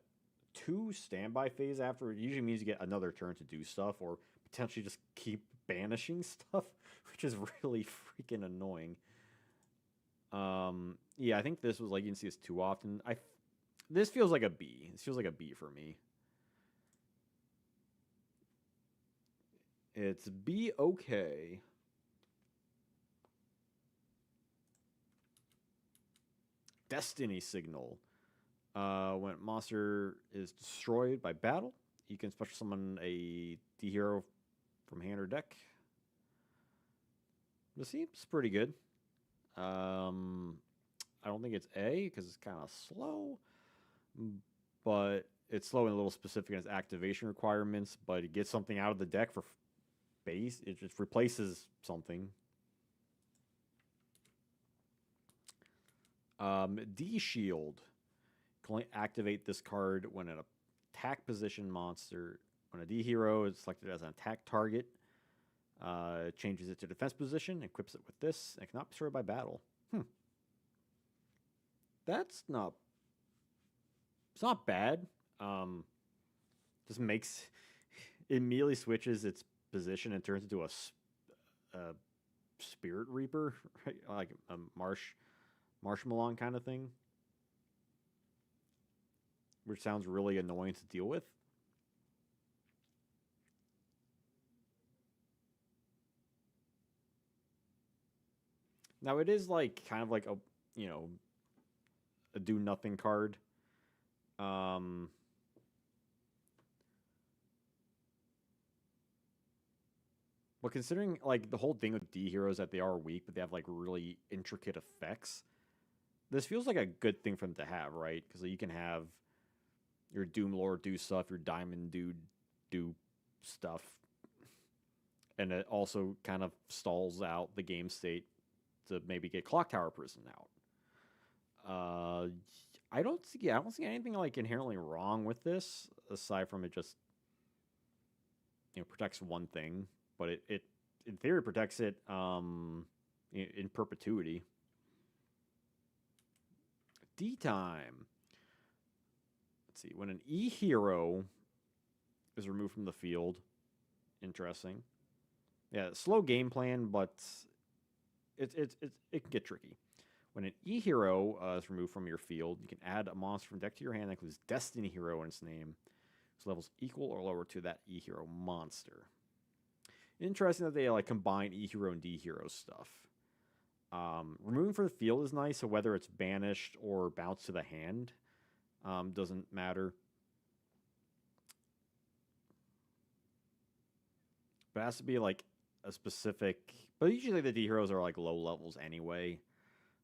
2 standby phase after it usually means you get another turn to do stuff, or potentially just keep banishing stuff, which is really freaking annoying. Yeah, I think this was like you didn't see this too often. This feels like a B. This feels like a B for me. It's B okay. Destiny Signal. When a monster is destroyed by battle, you can special summon a D hero from hand or deck. This seems pretty good. I don't think it's A because it's kind of slow, but it's slow and a little specific in its activation requirements. But it gets something out of the deck for base. It just replaces something. D Shield. Can only activate this card when an attack position monster. When a D hero is selected as an attack target, changes it to defense position, equips it with this, and cannot be destroyed by battle. That's not. It's not bad. Just makes it immediately switches its position and turns into a Spirit Reaper, right? Like a Marshmallow kind of thing, which sounds really annoying to deal with. Now it is like kind of like a a do nothing card. But considering like the whole thing with D heroes that they are weak, but they have like really intricate effects, this feels like a good thing for them to have, right? Because you can have your Doom Lord do stuff, your Diamond Dude do stuff, and it also kind of stalls out the game state to maybe get Clock Tower Prison out. I don't see anything like inherently wrong with this aside from it just protects one thing, but it in theory protects it in perpetuity. D time. Let's see. When an E hero is removed from the field, interesting. Yeah, slow game plan, but it can get tricky. When an E hero is removed from your field, you can add a monster from deck to your hand that includes Destiny Hero in its name, whose levels equal or lower to that E hero monster. Interesting that they like combine E hero and D hero stuff. Removing from the field is nice, so whether it's banished or bounced to the hand doesn't matter. But it has to be like a specific. But usually the D heroes are like low levels anyway,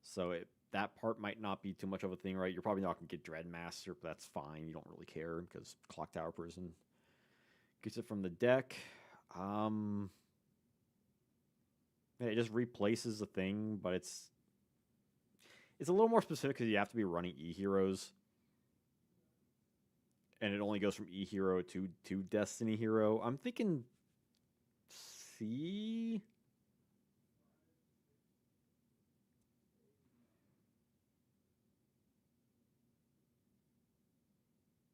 so that part might not be too much of a thing, right? You're probably not going to get Dreadmaster, but that's fine. You don't really care because Clock Tower Prison gets it from the deck. It just replaces the thing, but it's a little more specific because you have to be running E heroes, and it only goes from E hero to Destiny Hero. I'm thinking C.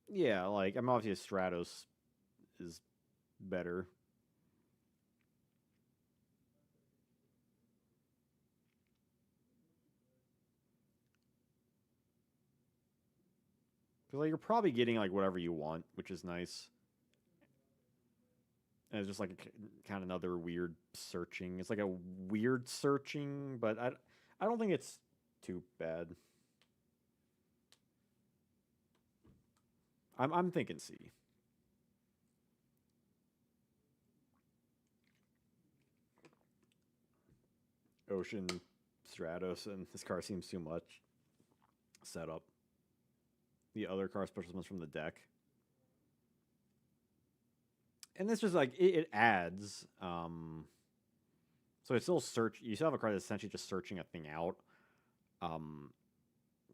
Yeah, like I'm obviously Stratos is better. Because like you're probably getting like whatever you want, which is nice. And it's just like kind of another weird searching. It's like a weird searching, but I don't think it's too bad. I'm thinking C. Ocean, Stratos, and this car seems too much. Setup. The other car special summons from the deck. And this just like it adds. So it's still search. You still have a card that's essentially just searching a thing out.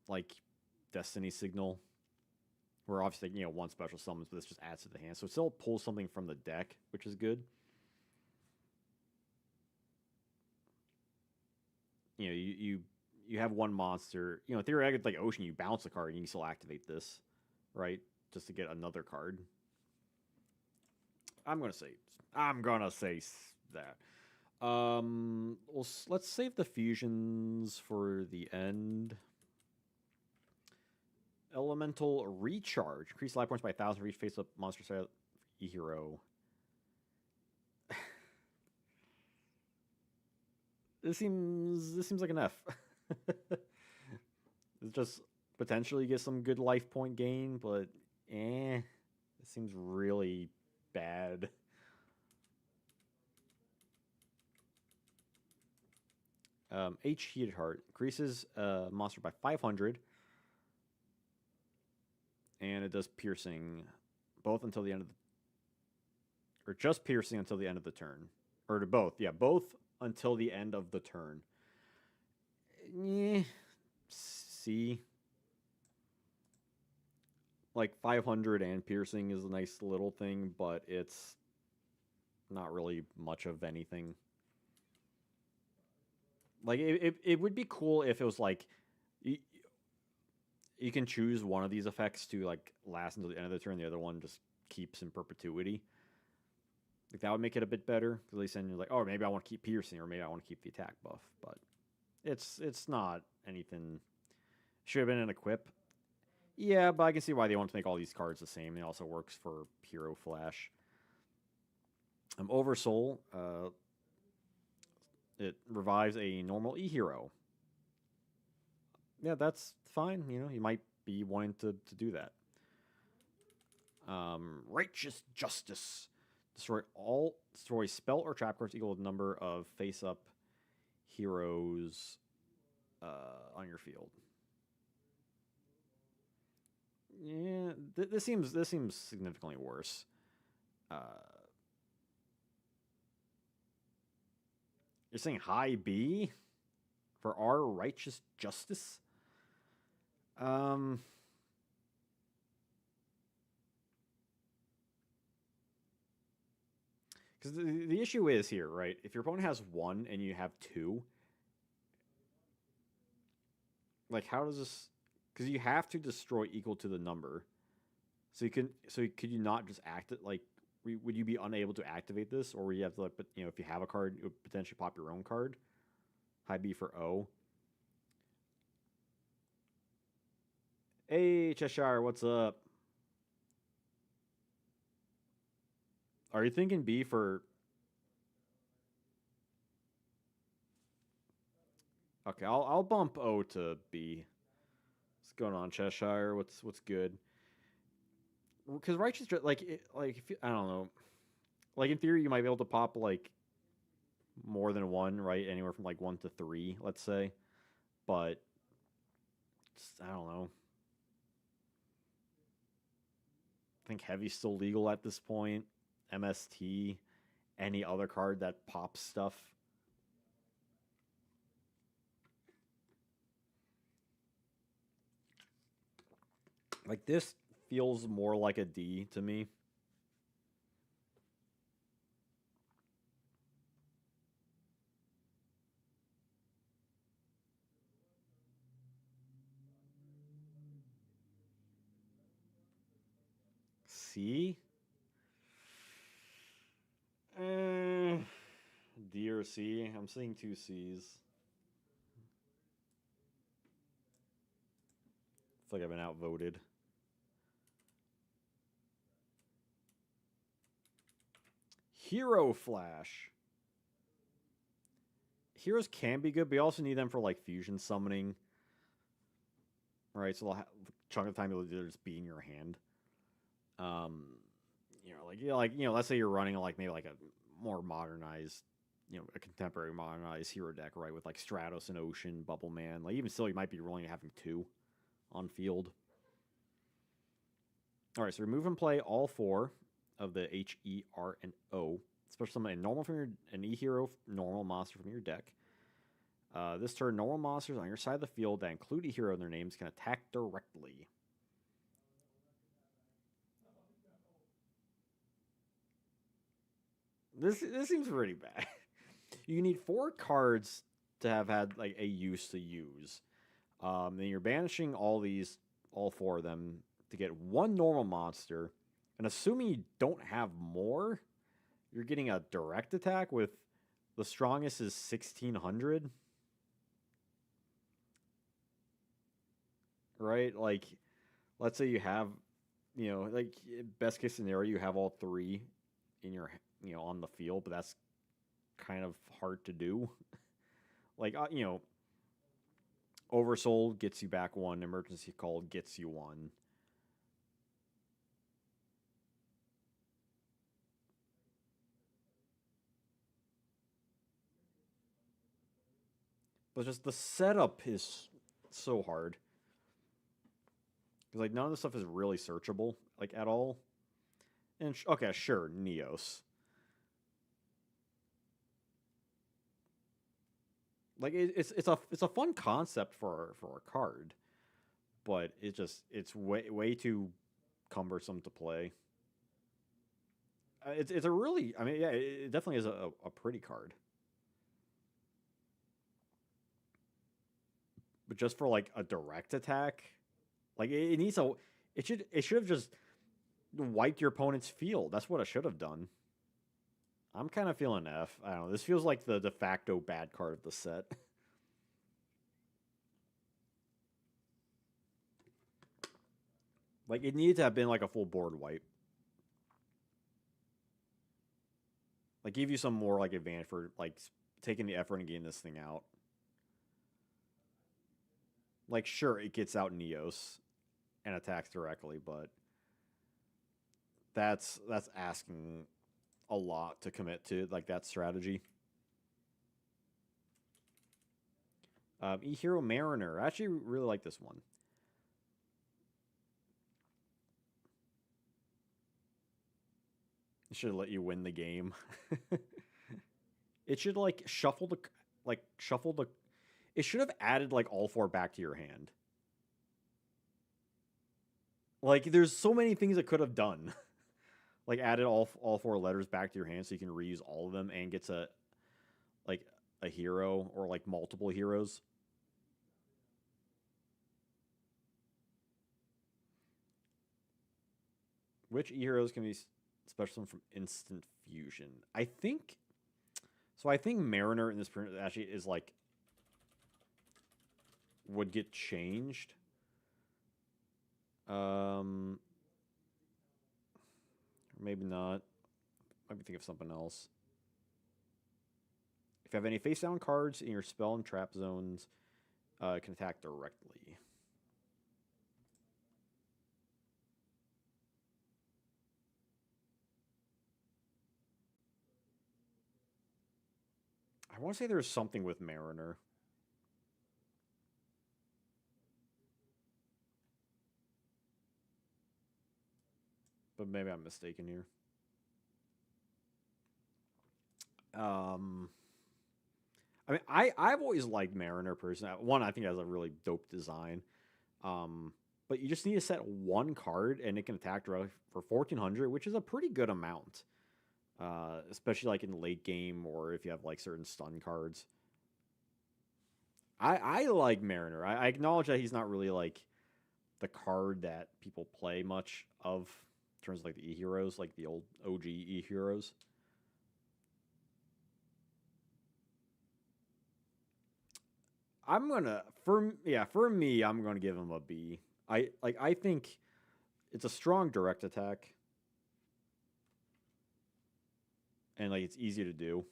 Like Destiny Signal, where obviously one special summons, but this just adds to the hand. So it still pulls something from the deck, which is good. You have one monster. Theoretically, like Ocean, you bounce a card and you can still activate this, right? Just to get another card. I'm gonna say that. Let's save the fusions for the end. Elemental Recharge. Increase life points by 1,000 for each face-up monster set hero. This seems like an F. It's just potentially get some good life point gain, but it seems really bad. H Heated Heart increases monster by 500, and it does piercing both until the end of the, or just piercing until the end of the turn, or to both. Yeah, both until the end of the turn. C. Like 500 and piercing is a nice little thing, but it's not really much of anything. Like it would be cool if it was like you can choose one of these effects to like last until the end of the turn, the other one just keeps in perpetuity. Like that would make it a bit better. At least then you're like, oh, maybe I want to keep piercing, or maybe I want to keep the attack buff. But it's not anything. Should have been an equip. Yeah, but I can see why they want to make all these cards the same. It also works for Hero Flash. Oversoul. It revives a normal E-Hero. Yeah, that's fine. You might be wanting to do that. Righteous Justice. Destroy spell or trap cards equal to the number of face-up heroes on your field. Yeah, this seems significantly worse. You're saying high B for our Righteous Justice? Because the issue is here, right? If your opponent has 1 and you have 2, like how does this? Because you have to destroy equal to the number. So could you not just act it like? Would you be unable to activate this, or would you have to like? But if you have a card, you would potentially pop your own card. High B for O. Hey Cheshire, what's up? Are you thinking B for? Okay, I'll bump O to B. What's going on, Cheshire? What's good? Because Righteous, like if I don't know, like in theory you might be able to pop like more than 1, right? Anywhere from like 1 to 3, let's say. But I don't know. I think Heavy's still legal at this point. MST, any other card that pops stuff. Like this feels more like a D to me. C? D or C? I'm seeing 2 C's. It's like I've been outvoted. Hero Flash. Heroes can be good, but you also need them for like fusion summoning. Right, so a chunk of the time they'll just be in your hand. Let's say you're running like maybe like a more modernized, a contemporary modernized hero deck, right, with like Stratos and Ocean, Bubble Man. Like even still, you might be rolling having 2 on field. All right, so remove and play all 4 of the H, E, R, and O. Special summon a normal from an E hero normal monster from your deck. This turn, normal monsters on your side of the field that include a hero in their names can attack directly. This seems pretty bad. You need 4 cards to have had like a use to use. Then you're banishing all 4 of them to get 1 normal monster. And assuming you don't have more, you're getting a direct attack with the strongest is 1600. Right? Like, let's say you have, like best case scenario, you have all 3 in your, on the field, but that's kind of hard to do. Like, Oversoul gets you back 1, Emergency Call gets you 1. But just the setup is so hard. Because, like, none of the stuff is really searchable, like, at all. And, okay, sure, Neos. Like, it's a fun concept for a card. But it's way too cumbersome to play. It's a really, I mean, yeah, it definitely is a pretty card. But just for, like, a direct attack, like, it needs a, it should have just wiped your opponent's field. That's what it should have done. I'm kind of feeling F. I don't know. This feels like the de facto bad card of the set. Like, it needed to have been like a full board wipe. Like, give you some more like advantage for like taking the effort and getting this thing out. Like, sure, it gets out Neos and attacks directly, but that's asking a lot to commit to, like, that strategy. E-Hero Mariner. I actually really like this one. It should let you win the game. It should shuffle the it should have added like all 4 back to your hand. Like, there's so many things it could have done. Like, added all 4 letters back to your hand so you can reuse all of them and gets a hero or like multiple heroes. Which heroes can be special from instant fusion? I think Mariner in this print actually is like would get changed. Maybe not. Maybe think of something else. If you have any face down cards in your spell and trap zones, it can attack directly. I want to say there's something with Mariner. But maybe I'm mistaken here. I mean, I've always liked Mariner personally. One, I think it has a really dope design. But you just need to set 1 card, and it can attack directly for 1400, which is a pretty good amount. Especially like in the late game, or if you have like certain stun cards. I like Mariner. I acknowledge that he's not really like the card that people play much of in terms of like the E-Heroes, like the old OG E-Heroes. I'm gonna for me, I'm gonna give him a B. I think it's a strong direct attack. and like it's easy to do.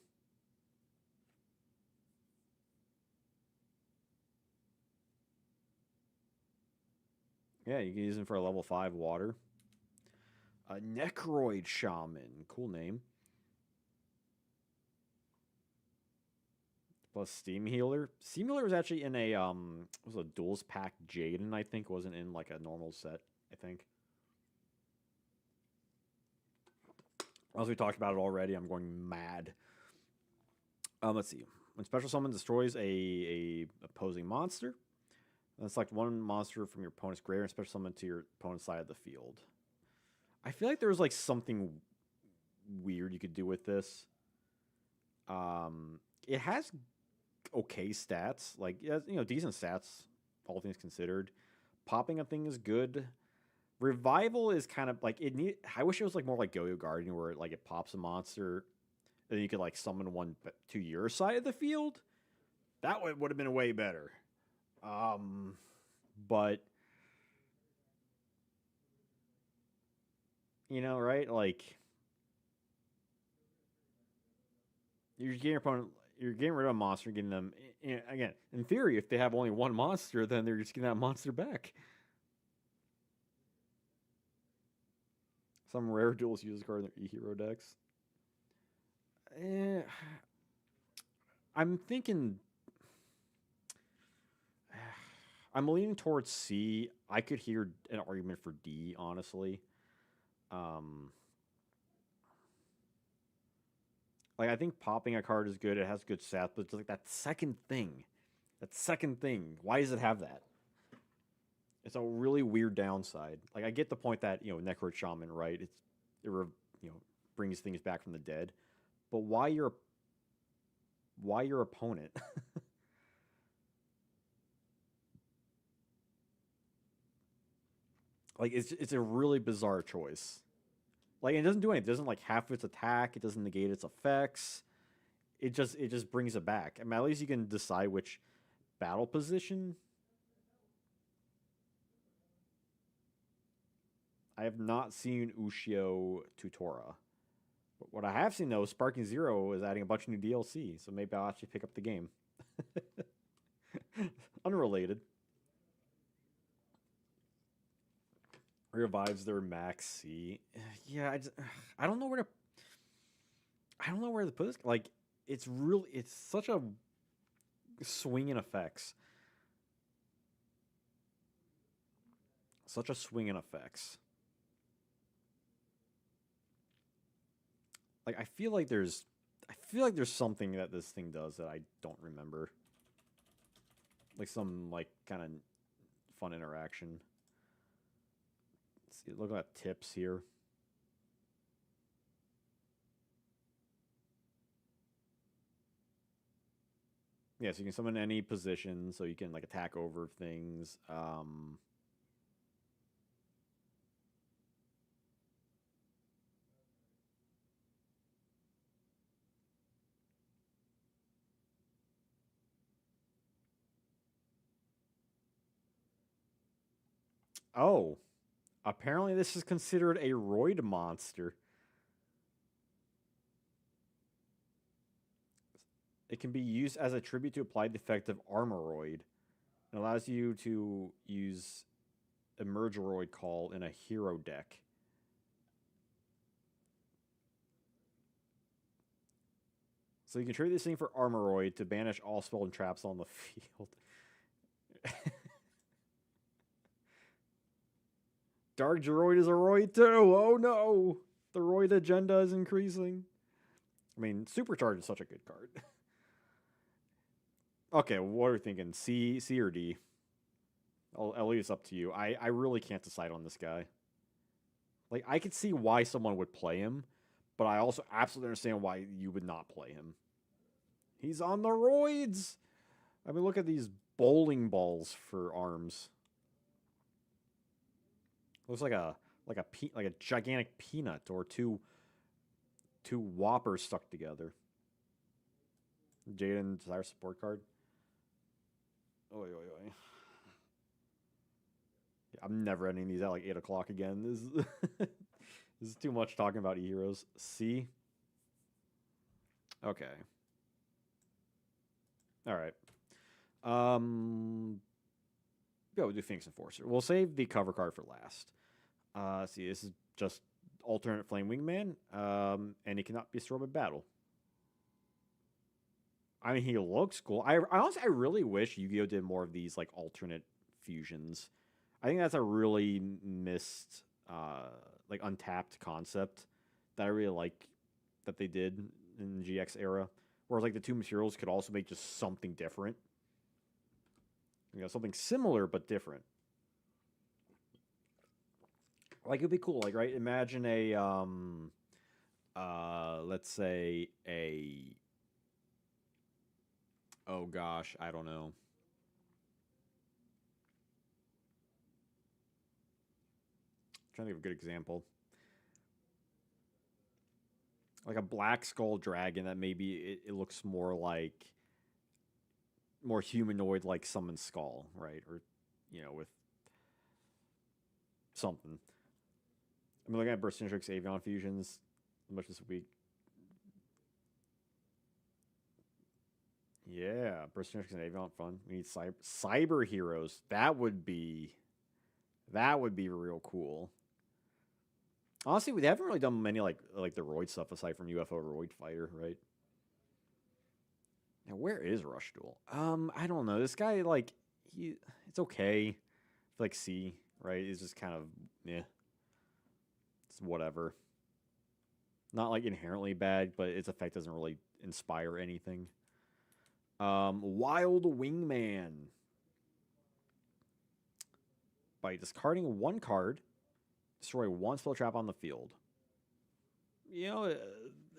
Yeah, you can use them for a level 5 water. A Necroid Shaman, cool name. Plus Steam Healer. Steam Healer was actually in a was a Duels Pack Jaden, I think, wasn't in like a normal set, I think. As we talked about it already, I'm going mad. Let's see. When special summon destroys a opposing monster, then select one monster from your opponent's graveyard and special summon to your opponent's side of the field. I feel like there was like something weird you could do with this. It has okay stats, like decent stats, all things considered. Popping a thing is good. Revival is kind of like it need. I wish it was like more like Go-Go Guardian, where like it pops a monster, and you could like summon one to your side of the field. That would have been way better. But right? Like you're getting your opponent, you're getting rid of a monster, getting them again. In theory, if they have only one monster, then they're just getting that monster back. Some rare duels use card in their E-Hero decks. I'm thinking. I'm leaning towards C. I could hear an argument for D, honestly. Like I think popping a card is good. It has good stats, but it's like that second thing. That second thing. Why does it have that? It's a really weird downside. Like I get the point that Necroid Shaman, right? It brings things back from the dead, but why your opponent? Like it's a really bizarre choice. Like it doesn't do anything. It doesn't like half its attack. It doesn't negate its effects. It just brings it back. I mean, at least you can decide which battle position. I have not seen Ushio Tutora. But what I have seen though, Sparking Zero is adding a bunch of new DLC, so maybe I'll actually pick up the game. Unrelated. Revives their max C. Yeah, I don't know where to. I don't know where to put this. Like, it's such a swing in effects. Such a swing in effects. Like, I feel like there's something that this thing does that I don't remember. Like some like kind of fun interaction. Let's see, look at tips here. Yeah, so you can summon any position, so you can like attack over things. Oh, apparently this is considered a roid monster. It can be used as a tribute to apply the effect of Armoroid. It allows you to use Emergeroid Call in a hero deck. So you can trade this thing for Armoroid to banish all spell and traps on the field. Dark Droid is a Roid too. Oh no! The Roid agenda is increasing. I mean, Supercharge is such a good card. Okay, what are we thinking? C or D? I'll leave this up to you. I really can't decide on this guy. Like, I could see why someone would play him, but I also absolutely understand why you would not play him. He's on the roids. I mean, look at these bowling balls for arms. Looks like a gigantic peanut or two whoppers stuck together. Jaden desire support card. Oi oi oi. I'm never ending these at like 8 o'clock again. This is too much talking about e-heroes. C. Okay. All right. Um, yeah, we'll do Phoenix Enforcer. We'll save the cover card for last. Let's see, this is just alternate Flame Wingman, and he cannot be destroyed by battle. I mean, he looks cool. I honestly, I really wish Yu-Gi-Oh did more of these like alternate fusions. I think that's a really missed, like untapped concept that I really like that they did in the GX era. Whereas like the two materials could also make just something different. You know, something similar but different. Like it'd be cool. Like right, imagine a let's say a oh gosh, I don't know. I'm trying to think of a good example. Like a black skull dragon that maybe it looks more like more humanoid like summon skull, right? Or you know, with something. I'm looking at Burstinitrix Avion fusions much this week. Yeah, Burstinitrix and Avion fun. We need cyber heroes. That would be real cool. Honestly, we haven't really done many like the Roid stuff aside from UFO Roid Fighter, right? Now where is Rush Duel? I don't know. This guy like it's okay. Like C, right? It's just kind of yeah. It's whatever. Not like inherently bad, but its effect doesn't really inspire anything. Wild Wingman. By discarding one card, destroy one spell trap on the field. You know, it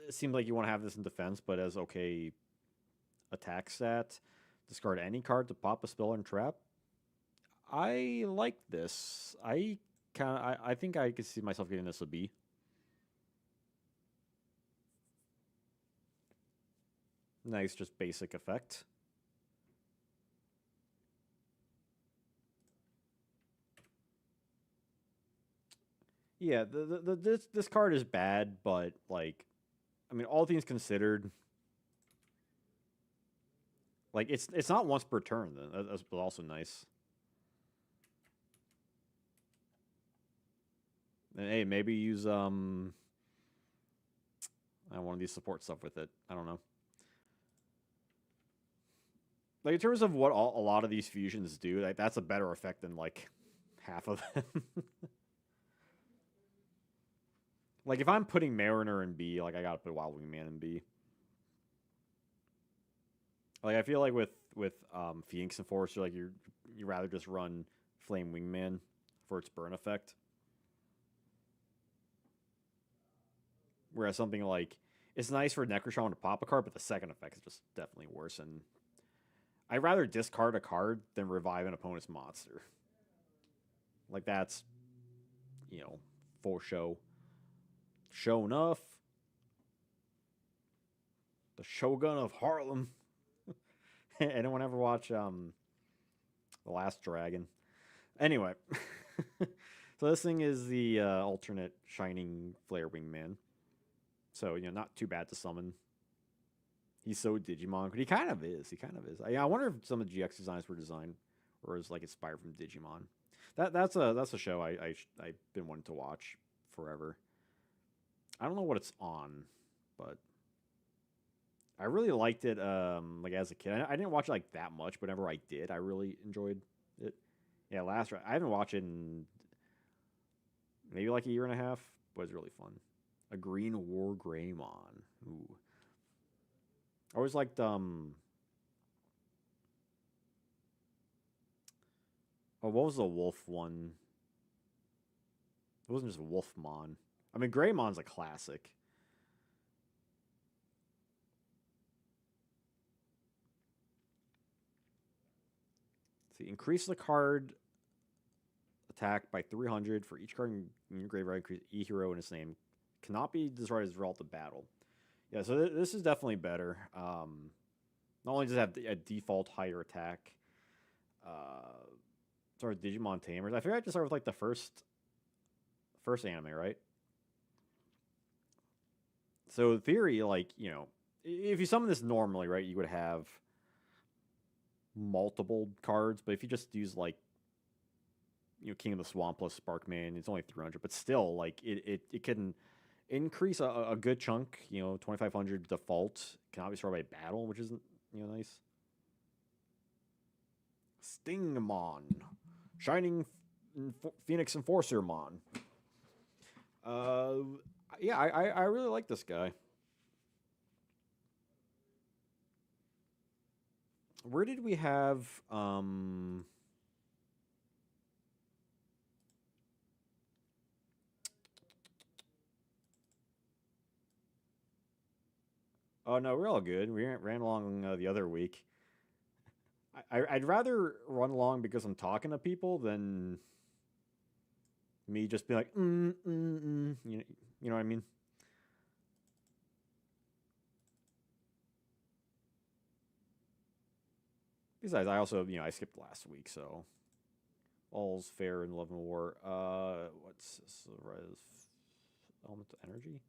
seems like you want to have this in defense, but as okay attack stat, discard any card to pop a spell and trap. I like this. I think I could see myself getting this a B. Nice, just basic effect. Yeah, this card is bad, but like, I mean, all things considered, like it's not once per turn. That's also nice. And hey, maybe use one of these support stuff with it. I don't know. Like in terms of what a lot of these fusions do, like that's a better effect than like half of them. Like if I'm putting Mariner in B, like I gotta put Wild Wingman in B. Like I feel like with Phoenix Enforcer, like you rather just run Flame Wingman for its burn effect. Whereas something like it's nice for Necrotron to pop a card, but the second effect is just definitely worse. And I'd rather discard a card than revive an opponent's monster. Like that's for show. Show enough. The Shogun of Harlem. Anyone ever watch The Last Dragon? Anyway, so this thing is the alternate Shining Flare Wingman. So not too bad to summon. He's so Digimon, but he kind of is. He kind of is. I wonder if some of the GX designs were designed or is like inspired from Digimon. That's a show I've been wanting to watch forever. I don't know what it's on, but I really liked it. Like as a kid, I didn't watch it like that much, but whenever I did, I really enjoyed it. Yeah, I haven't watched it in maybe like a year and a half, but it's really fun. A Green War Greymon. Ooh, I always liked Oh, what was the wolf one? It wasn't just Wolfmon. I mean, Greymon's a classic. See, increase the card attack by 300 for each card in your graveyard. Increase E hero in its name. Cannot be destroyed as a result of battle. Yeah, so this is definitely better. Not only does it have a default higher attack, sort of Digimon Tamers. I figured I'd just start with like the first anime, right? So in theory, like if you summon this normally, right, you would have multiple cards, but if you just use like King of the Swamp plus Sparkman, it's only 300, but still like it can increase a good chunk. 2500 default can obviously start by battle, which isn't nice. Stingmon, Shining Phoenix Enforcer Mon. Yeah, I really like this guy. Where did we have Oh no, we're all good. We ran along the other week. I'd rather run along because I'm talking to people than me just be like, you know what I mean? Besides, I also, I skipped last week, so all's fair in love and war. What's this? Element of energy?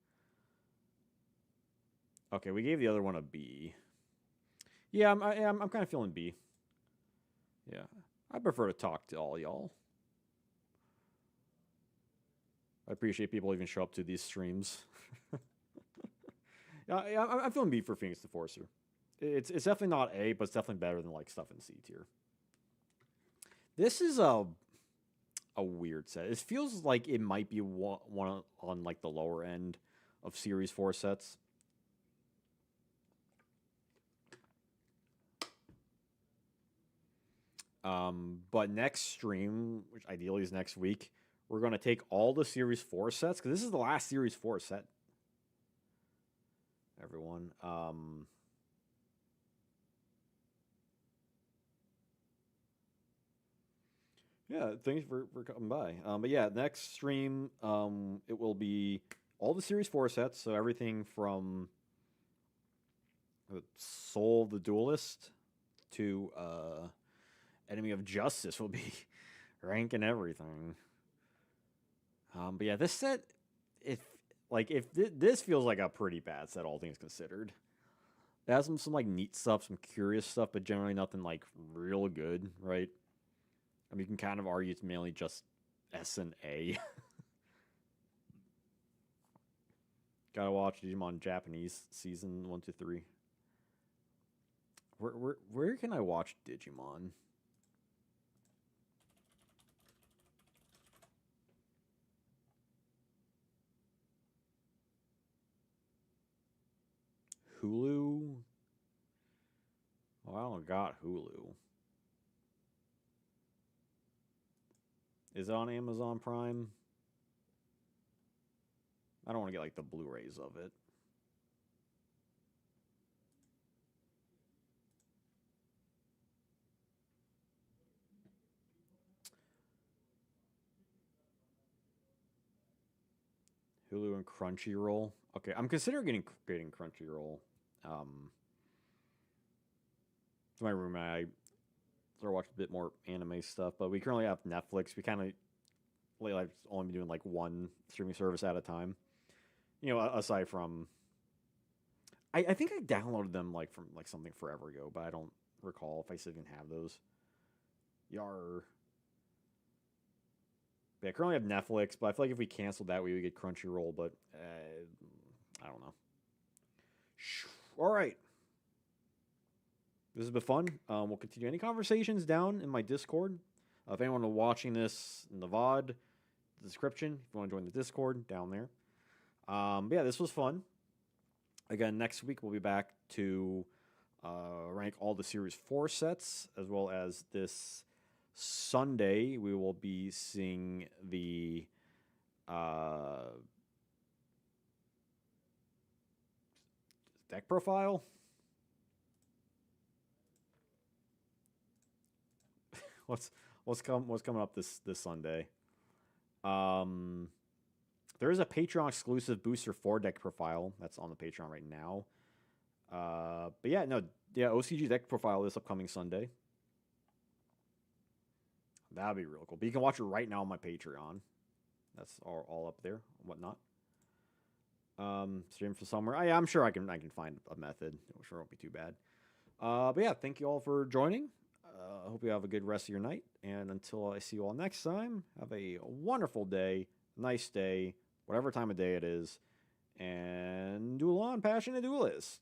Okay, we gave the other one a B. Yeah, I'm kind of feeling B. Yeah, I prefer to talk to all y'all. I appreciate people even show up to these streams. Yeah, I'm feeling B for Phoenix Enforcer. It's definitely not A, but it's definitely better than like stuff in C tier. This is a weird set. It feels like it might be one on like the lower end of Series 4 sets. But next stream, which ideally is next week, we're going to take all the Series 4 sets because this is the last Series 4 set. Everyone. Yeah, thanks for coming by. But yeah, next stream, it will be all the Series 4 sets, so everything from Soul the Duelist to Enemy of Justice will be ranking everything. But yeah, this set, if this feels like a pretty bad set, all things considered. It has some like neat stuff, some curious stuff, but generally nothing like real good, right? I mean, you can kind of argue it's mainly just S and A. Gotta watch Digimon Japanese season 1 to 3. Where can I watch Digimon? Hulu? Oh, I don't got Hulu. Is it on Amazon Prime? I don't want to get like the Blu-rays of it. Hulu and Crunchyroll. Okay, I'm considering getting Crunchyroll. To my room, I start watching a bit more anime stuff, but we currently have Netflix. We kind of lately I've only been doing like one streaming service at a time. Aside from, I think I downloaded them like from like something forever ago, but I don't recall if I still even have those. Yar. But I currently have Netflix, but I feel like if we canceled that, we would get Crunchyroll. But I don't know. All right. This has been fun. We'll continue any conversations down in my Discord. If anyone watching this in the VOD, description, if you want to join the Discord, down there. But yeah, this was fun. Again, next week we'll be back to rank all the Series 4 sets, as well as this Sunday we will be seeing the deck profile. what's coming up this Sunday? There is a Patreon exclusive Booster 4 deck profile that's on the Patreon right now. But yeah, OCG deck profile this upcoming Sunday. That'd be real cool. But you can watch it right now on my Patreon. That's all up there and whatnot. Stream for somewhere. I'm sure I can find a method. I'm sure it won't be too bad. But yeah, thank you all for joining. I hope you have a good rest of your night. And until I see you all next time, have a wonderful day, nice day, whatever time of day it is. And duel on, passionate duelist.